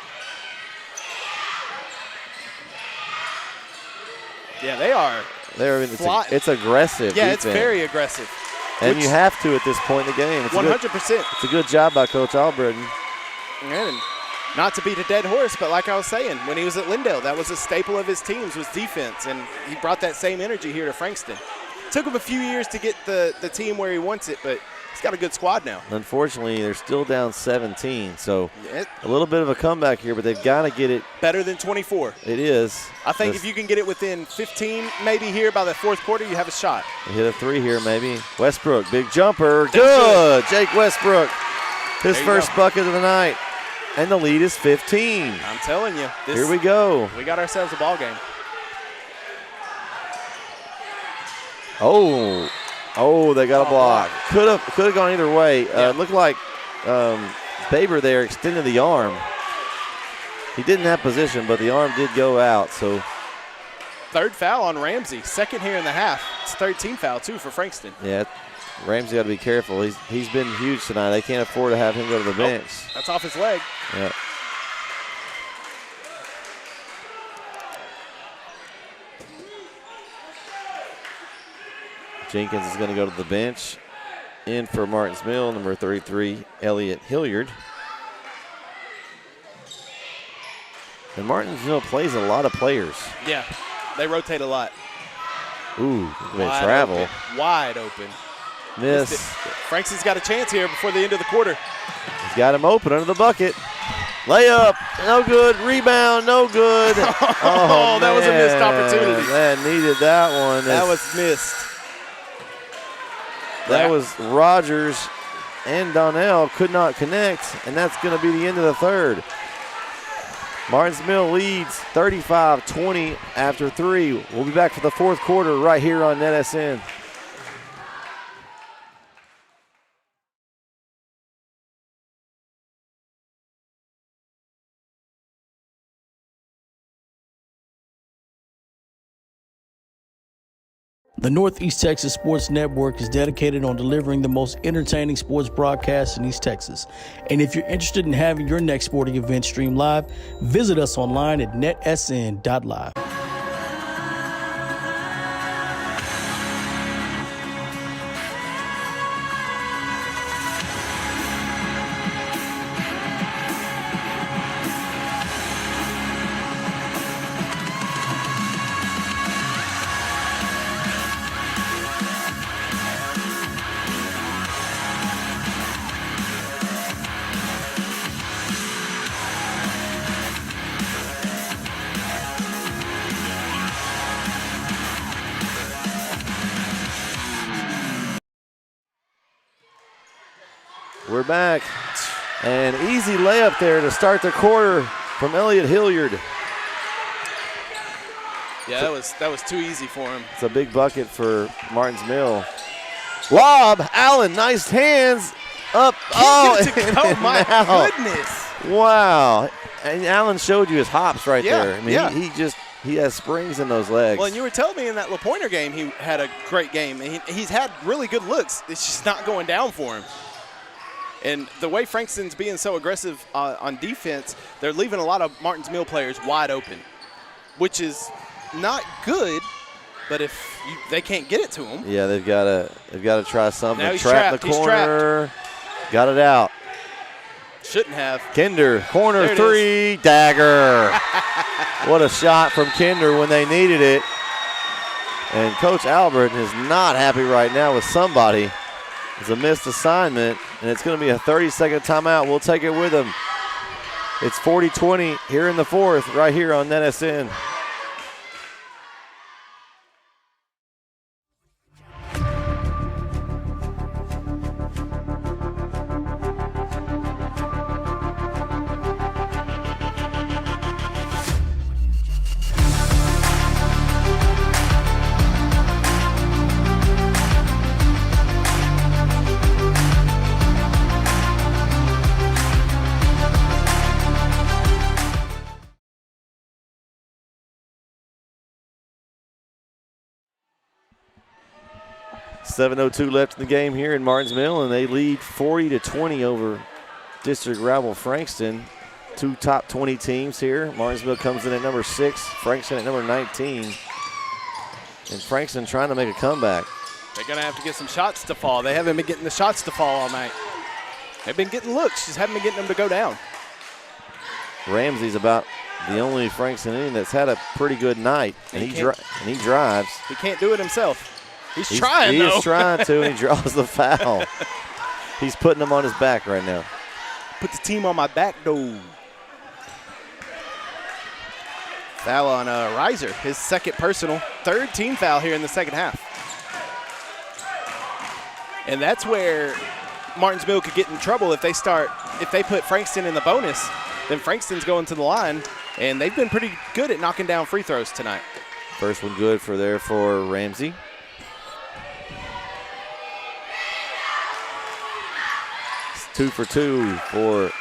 Yeah, they are. It's aggressive. Yeah, defense. it's very aggressive. And you have to at this point in the game. 100%. It's a good job by Coach Albritton. And not to beat a dead horse, but like I was saying, when he was at Lindale, that was a staple of his teams was defense, and he brought that same energy here to Frankston. Took him a few years to get the team where he wants it, but he's got a good squad now. Unfortunately, they're still down 17, so a little bit of a comeback here, but they've got to get it. Better than 24. It is. I think if you can get it within 15 maybe here by the fourth quarter, you have a shot. They hit a 3 here maybe. Westbrook, big jumper. Good. Jake Westbrook, his first bucket of the night. And the lead is 15. I'm telling you. Here we go. We got ourselves a ball game. Oh, they got a block. Could have gone either way. It looked like Baber there extended the arm. He didn't have position, but the arm did go out. So third foul on Ramsey. Second here in the half. It's 13 foul, too, for Frankston. Yeah, Ramsey got to be careful. He's been huge tonight. They can't afford to have him go to the bench. That's off his leg. Yeah. Jenkins is going to go to the bench. In for Martinsville, number 33, Elliott Hilliard. And Martinsville plays a lot of players. Yeah, they rotate a lot. Ooh, wide travel. Open. Wide open. Miss. Frankston's got a chance here before the end of the quarter. He's got him open under the bucket. Layup, no good. Rebound, no good. Oh, that was a missed opportunity. That needed that one. That was missed. That was Rogers and Donnell could not connect, and that's going to be the end of the third. Martinsville leads 35-20 after 3. We'll be back for the fourth quarter right here on NETsn. The Northeast Texas Sports Network is dedicated on delivering the most entertaining sports broadcasts in East Texas. And if you're interested in having your next sporting event streamed live, visit us online at NETsn.live. We're back. An easy layup there to start the quarter from Elliott Hilliard. Yeah, that was too easy for him. It's a big bucket for Martins Mill. Lob, Allen, nice hands. Up. Oh my goodness. Wow. And Allen showed you his hops right there. I mean, yeah. he has springs in those legs. Well, and you were telling me in that LaPointer game he had a great game. He's had really good looks. It's just not going down for him. And the way Frankston's being so aggressive on defense, they're leaving a lot of Martins Mill players wide open, which is not good. But if they can't get it to him, yeah, they've got to try something. Now he's Trap trapped. the corner, got it out. Shouldn't have. Kinder, corner three, dagger. What a shot from Kinder when they needed it. And Coach Albert is not happy right now with somebody. It's a missed assignment, and it's going to be a 30-second timeout. We'll take it with them. It's 40-20 here in the fourth, right here on NETsn. .7:02 left in the game here in Martins Mill, and they lead 40-20 over district rival Frankston. Two top 20 teams here. Martins Mill comes in at number 6, Frankston at number 19. And Frankston trying to make a comeback. They're going to have to get some shots to fall. They haven't been getting the shots to fall all night. They've been getting looks, just haven't been getting them to go down. Ramsey's about the only Frankston inning that's had a pretty good night, and he drives. He can't do it himself. He's trying, though. He is trying to, and he draws the foul. He's putting him on his back right now. Put the team on my back, though. Foul on Reiser, his second personal. Third team foul here in the second half. And that's where Martins Mill could get in trouble if they put Frankston in the bonus. Then Frankston's going to the line, and they've been pretty good at knocking down free throws tonight. First one good for Ramsey. It's 2 for 2 for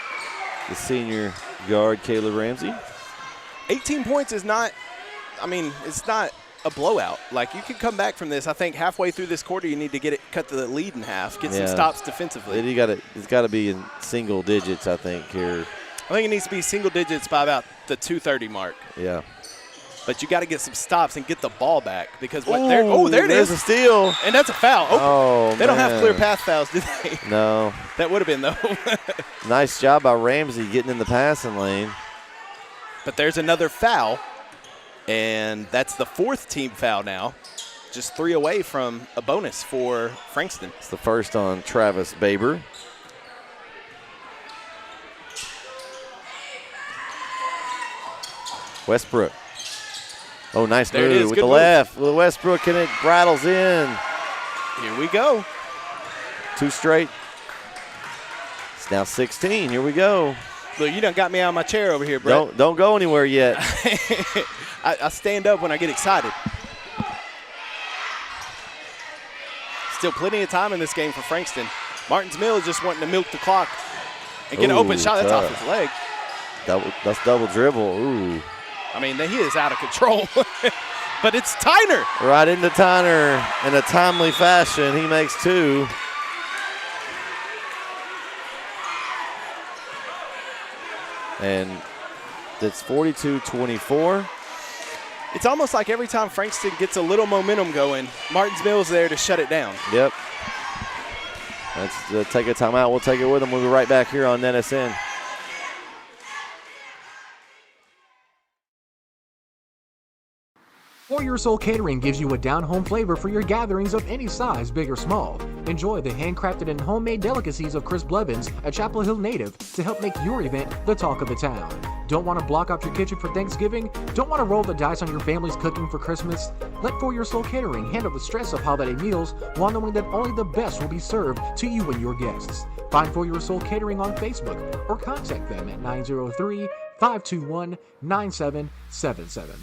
the senior guard, Caleb Ramsey. 18 points is not, it's not a blowout. Like, you can come back from this. I think halfway through this quarter, you need to cut the lead in half, get some stops defensively. It's got to be in single digits, I think, here. I think it needs to be single digits by about the 2:30 mark. Yeah. But you got to get some stops and get the ball back because there it is. There's a steal. And that's a foul. Oh, they don't have clear path fouls, do they? No. That would have been, though. Nice job by Ramsey getting in the passing lane. But there's another foul, and that's the fourth team foul now. Just 3 away from a bonus for Frankston. It's the first on Travis Baber. Westbrook. Oh, nice move with the left. With Westbrook, and it rattles in. Here we go. 2 straight. It's now 16. Here we go. Look, you done got me out of my chair over here, Brett. Don't go anywhere yet. I stand up when I get excited. Still plenty of time in this game for Frankston. Martins Mill is just wanting to milk the clock and get an open shot. That's off his leg. That's double dribble. Ooh. I mean, he is out of control. but it's Tyner. Right into Tyner in a timely fashion. He makes 2. And it's 42-24. It's almost like every time Frankston gets a little momentum going, Martins Mill's there to shut it down. Yep. Let's take a timeout. We'll take it with them. We'll be right back here on NETsn. For Your Soul Catering gives you a down-home flavor for your gatherings of any size, big or small. Enjoy the handcrafted and homemade delicacies of Chris Blevins, a Chapel Hill native, to help make your event the talk of the town. Don't want to block out your kitchen for Thanksgiving? Don't want to roll the dice on your family's cooking for Christmas? Let For Your Soul Catering handle the stress of holiday meals while knowing that only the best will be served to you and your guests. Find For Your Soul Catering on Facebook or contact them at 903-521-9777.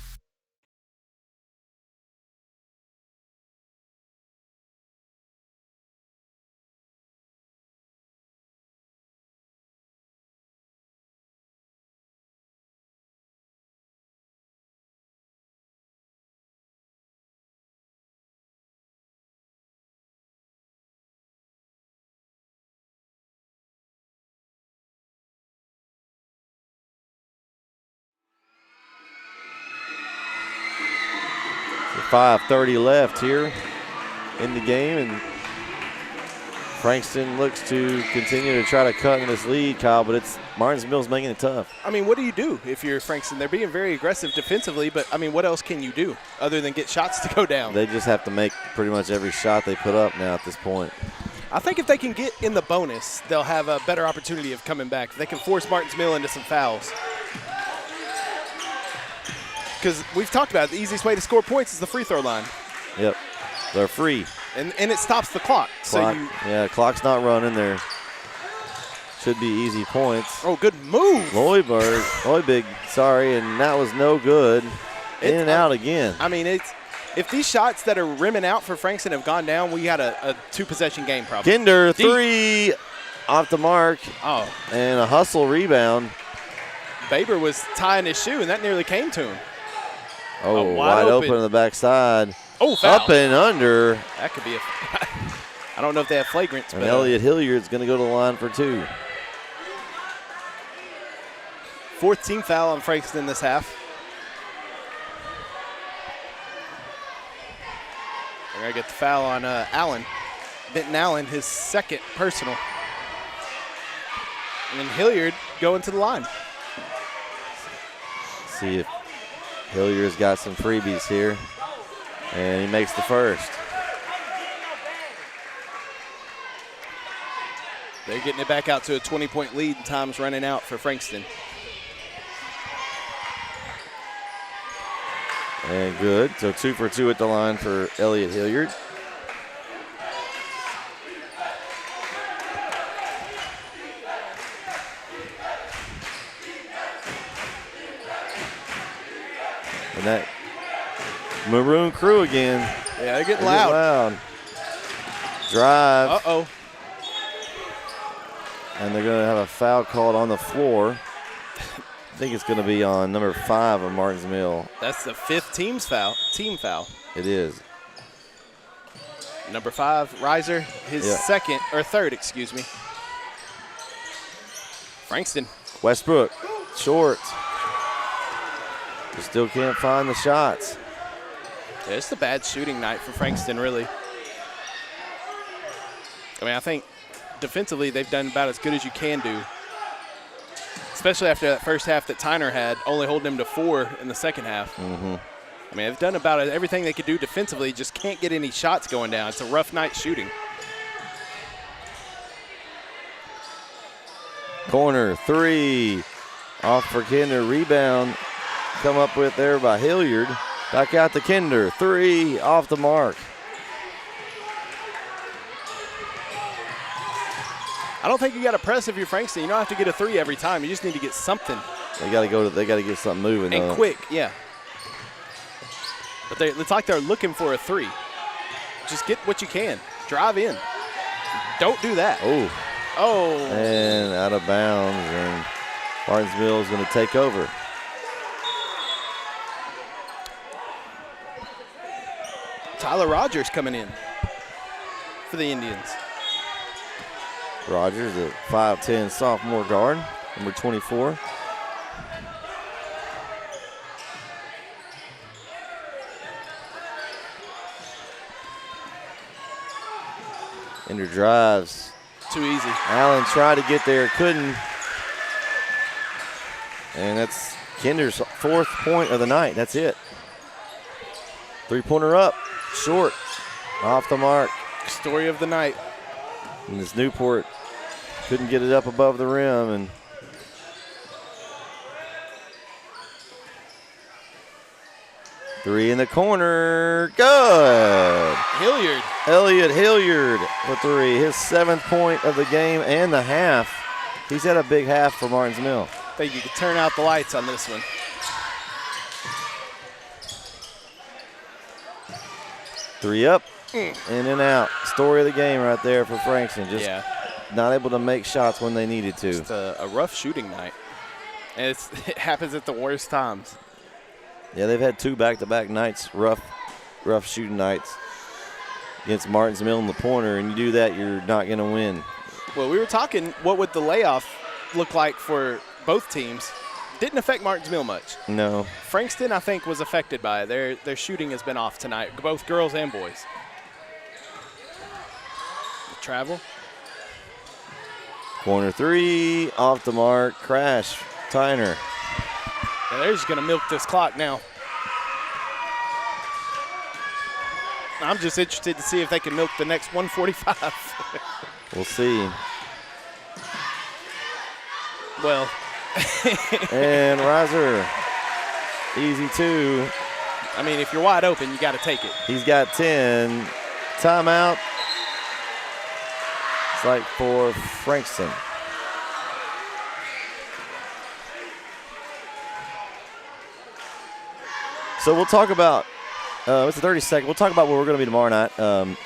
.5:30 left here in the game, and Frankston looks to continue to try to cut in this lead, Kyle, but it's Martins Mill's making it tough. I mean, what do you do if you're Frankston? They're being very aggressive defensively, but, I mean, what else can you do other than get shots to go down? They just have to make pretty much every shot they put up now at this point. I think if they can get in the bonus, they'll have a better opportunity of coming back. If they can force Martins Mill into some fouls. Because we've talked about it, the easiest way to score points is the free throw line. Yep, they're free. And it stops the clock. Clock's not running there. Should be easy points. Oh, good move. Loybig, sorry, and that was no good. In and out again. I mean, if these shots that are rimming out for Frankston have gone down, we had a 2-possession game probably. Kinder, 3 off the mark. Oh. And a hustle rebound. Baber was tying his shoe, and that nearly came to him. Oh, wide open on the backside. Oh, foul. Up and under. That could be a I don't know if they have flagrants. And Elliott Hilliard's going to go to the line for 2. 4th team foul on Frankston this half. They're going to get the foul on Allen. Benton Allen, his 2nd personal. And then Hilliard going to the line. See if Hilliard's got some freebies here. And he makes the first. They're getting it back out to a 20-point lead, and time's running out for Frankston. And good. So 2 for 2 at the line for Elliott Hilliard. And that Maroon crew again. Yeah, they're getting loud. Drive. Uh-oh. And they're going to have a foul called on the floor. I think it's going to be on number 5 of Martins Mill. That's the 5th team foul. It is. Number 5, Reiser, his 2nd, or 3rd, excuse me. Frankston. Westbrook, short. Just still can't find the shots. Yeah, it's a bad shooting night for Frankston, really. I mean, I think defensively they've done about as good as you can do, especially after that first half that Tyner had, only holding him to 4 in the second half. Mm-hmm. I mean, they've done about everything they could do defensively, just can't get any shots going down. It's a rough night shooting. Corner 3, off for Kinder, rebound come up with there by Hilliard. Back out to Kinder, 3, off the mark. I don't think you got to press if you're Frankston. You don't have to get a 3 every time. You just need to get something. They got to get something moving. And quick, yeah. But it's like they're looking for a 3. Just get what you can. Drive in. Don't do that. Oh. And out of bounds, and Martins Mill is going to take over. Tyler Rogers coming in for the Indians. Rogers, a 5'10" sophomore guard, number 24. Ender drives. Too easy. Allen tried to get there, couldn't. And that's Kinder's 4th point of the night. That's it. 3-pointer up, short, off the mark. Story of the night. And this Newport couldn't get it up above the rim. And three in the corner, good. Hilliard. Elliott Hilliard for 3, his 7th point of the game and the half. He's had a big half for Martins Mill. I think you could turn out the lights on this one. Three up, in and out. Story of the game right there for Frankston. Just not able to make shots when they needed to. Just a rough shooting night. And it happens at the worst times. Yeah, they've had 2 back-to-back nights, rough shooting nights against Martins Mill in the pointer, and you do that, you're not going to win. Well, we were talking, what would the layoff look like for both teams? Didn't affect Martins Mill much. No. Frankston, I think, was affected by it. Their shooting has been off tonight, both girls and boys. Travel. Corner 3, off the mark, crash, Tyner. Yeah, they're just going to milk this clock now. I'm just interested to see if they can milk the next 145. We'll see. Well. And Reiser, easy 2. I mean, if you're wide open, you got to take it. He's got 10. Timeout. It's like for Frankston. So we'll talk about, it's the 32nd. We'll talk about where we're going to be tomorrow night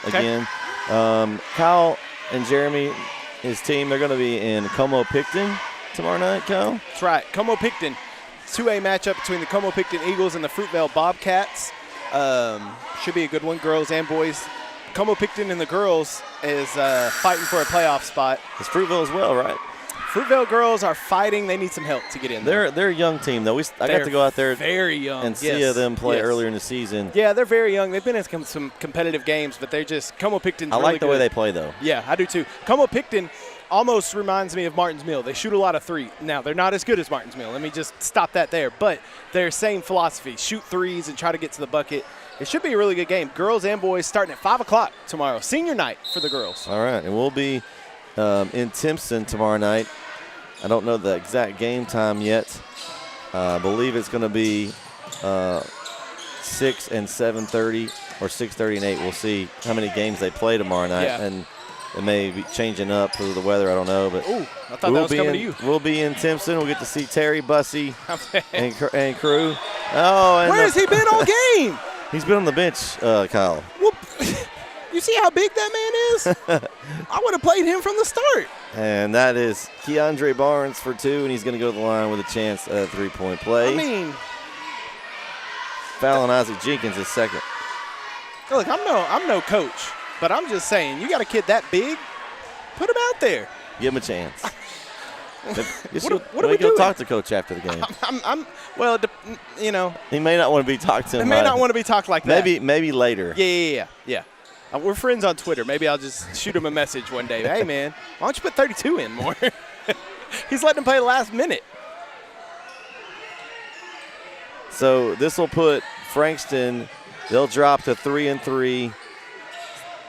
again. Kyle and Jeremy, his team, they're going to be in Como-Picton tomorrow night, Kyle? That's right. Como-Picton, 2A matchup between the Como-Picton Eagles and the Fruitvale Bobcats. Should be a good one, girls and boys. Como-Picton and the girls is fighting for a playoff spot. It's Fruitvale as well, right? Fruitvale girls are fighting. They need some help to get in there. They're a young team, though. I got to go out there very young. and see them play earlier in the season. Yeah, they're very young. They've been in some competitive games, but they're just Como-Picton's I like really the good. way they play, though. Yeah, I do too. Como-Picton almost reminds me of Martins Mill. They shoot a lot of threes. Now, they're not as good as Martins Mill. Let me just stop that there. But their same philosophy, shoot threes and try to get to the bucket. It should be a really good game. Girls and boys starting at 5 o'clock tomorrow. Senior night for the girls. All right, and we'll be in Timpson tomorrow night. I don't know the exact game time yet. I believe it's going to be 6 and 7:30 or 6:30 and 8. We'll see how many games they play tomorrow night. Yeah. And it may be changing up because of the weather. I don't know. But Ooh, I thought that was coming to you. We'll be in Timpson. We'll get to see Terry, Bussey, and crew. Oh, and where has he been all game? He's been on the bench, Kyle. Whoop. You see how big that man is? I would have played him from the start. And that is Keandre Barnes for 2, and he's going to go to the line with a chance at a 3-point play. I mean, Fallon Isaac Jenkins is second. Look, I'm no coach, but I'm just saying, you got a kid that big, put him out there. Give him a chance. What are we doing? Talk to Coach after the game. Well, you know. He may not want to be talked to. He may not want to be talked like that. Maybe later. Yeah. We're friends on Twitter. Maybe I'll just shoot him a message one day. Hey, man, why don't you put 32 in more? He's letting him play the last minute. So this will put Frankston, they'll drop to 3-3,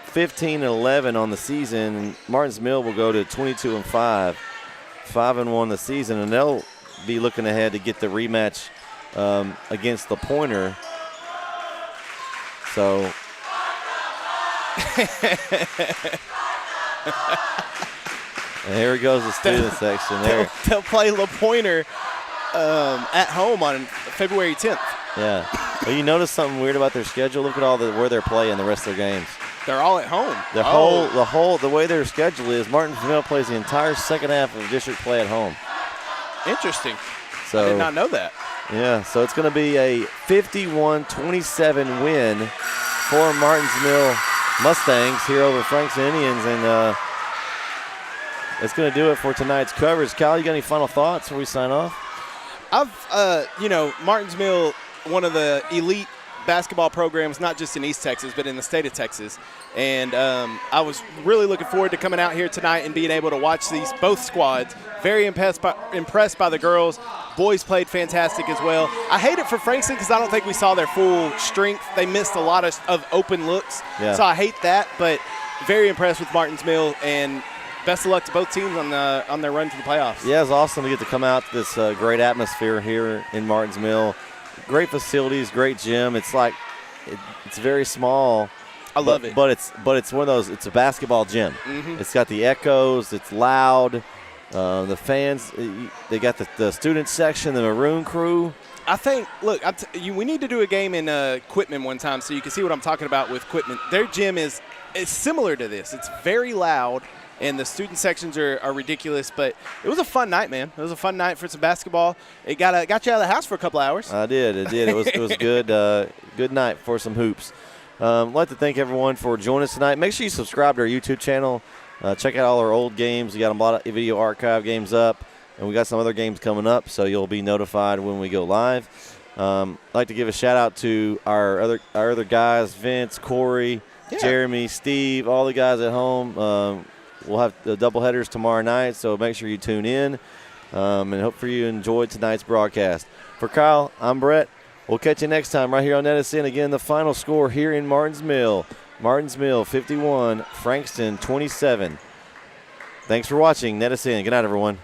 15-11 on the season. Martins Mill will go to 22-5, 5-1 the season, and they'll be looking ahead to get the rematch against the Pointer. So. And here goes the student section there. They'll play La Pointer at home on February 10th. Yeah. Well, you notice something weird about their schedule? Look at where they're playing the rest of their games. They're all at home. The way their schedule is, Martins Mill plays the entire second half of district play at home. Interesting. So, I did not know that. Yeah, so it's going to be a 51-27 win for Martinsville Mustangs here over Frankston Indians, and that's going to do it for tonight's coverage. Kyle, you got any final thoughts before we sign off? Martinsville, one of the elite basketball programs, not just in East Texas, but in the state of Texas. And I was really looking forward to coming out here tonight and being able to watch both squads. Very impressed by the girls. Boys played fantastic as well. I hate it for Frankston because I don't think we saw their full strength. They missed a lot of open looks. Yeah. So I hate that, but very impressed with Martinsville, and best of luck to both teams on their run to the playoffs. Yeah, it's awesome to get to come out to this great atmosphere here in Martinsville. Great facilities, great gym. It's like it's very small. I love it. But it's one of those. It's a basketball gym. Mm-hmm. It's got the echoes. It's loud. The fans. They got the student section, the maroon crew. I think. Look, we need to do a game in Quitman one time so you can see what I'm talking about with Quitman. Their gym is similar to this. It's very loud. And the student sections are ridiculous, but it was a fun night, man. It was a fun night for some basketball. It got you out of the house for a couple hours. I did. It was good. Good night for some hoops. I'd like to thank everyone for joining us tonight. Make sure you subscribe to our YouTube channel. Check out all our old games. We got a lot of video archive games up, and we got some other games coming up, so you'll be notified when we go live. I'd like to give a shout out to our other guys, Vince, Corey, Jeremy, Steve, all the guys at home. We'll have the doubleheaders tomorrow night, so make sure you tune in, and hopefully you enjoyed tonight's broadcast. For Kyle, I'm Brett. We'll catch you next time right here on NETsn. Again, the final score here in Martinsville. Martinsville 51, Frankston 27. Thanks for watching NETsn. Good night, everyone.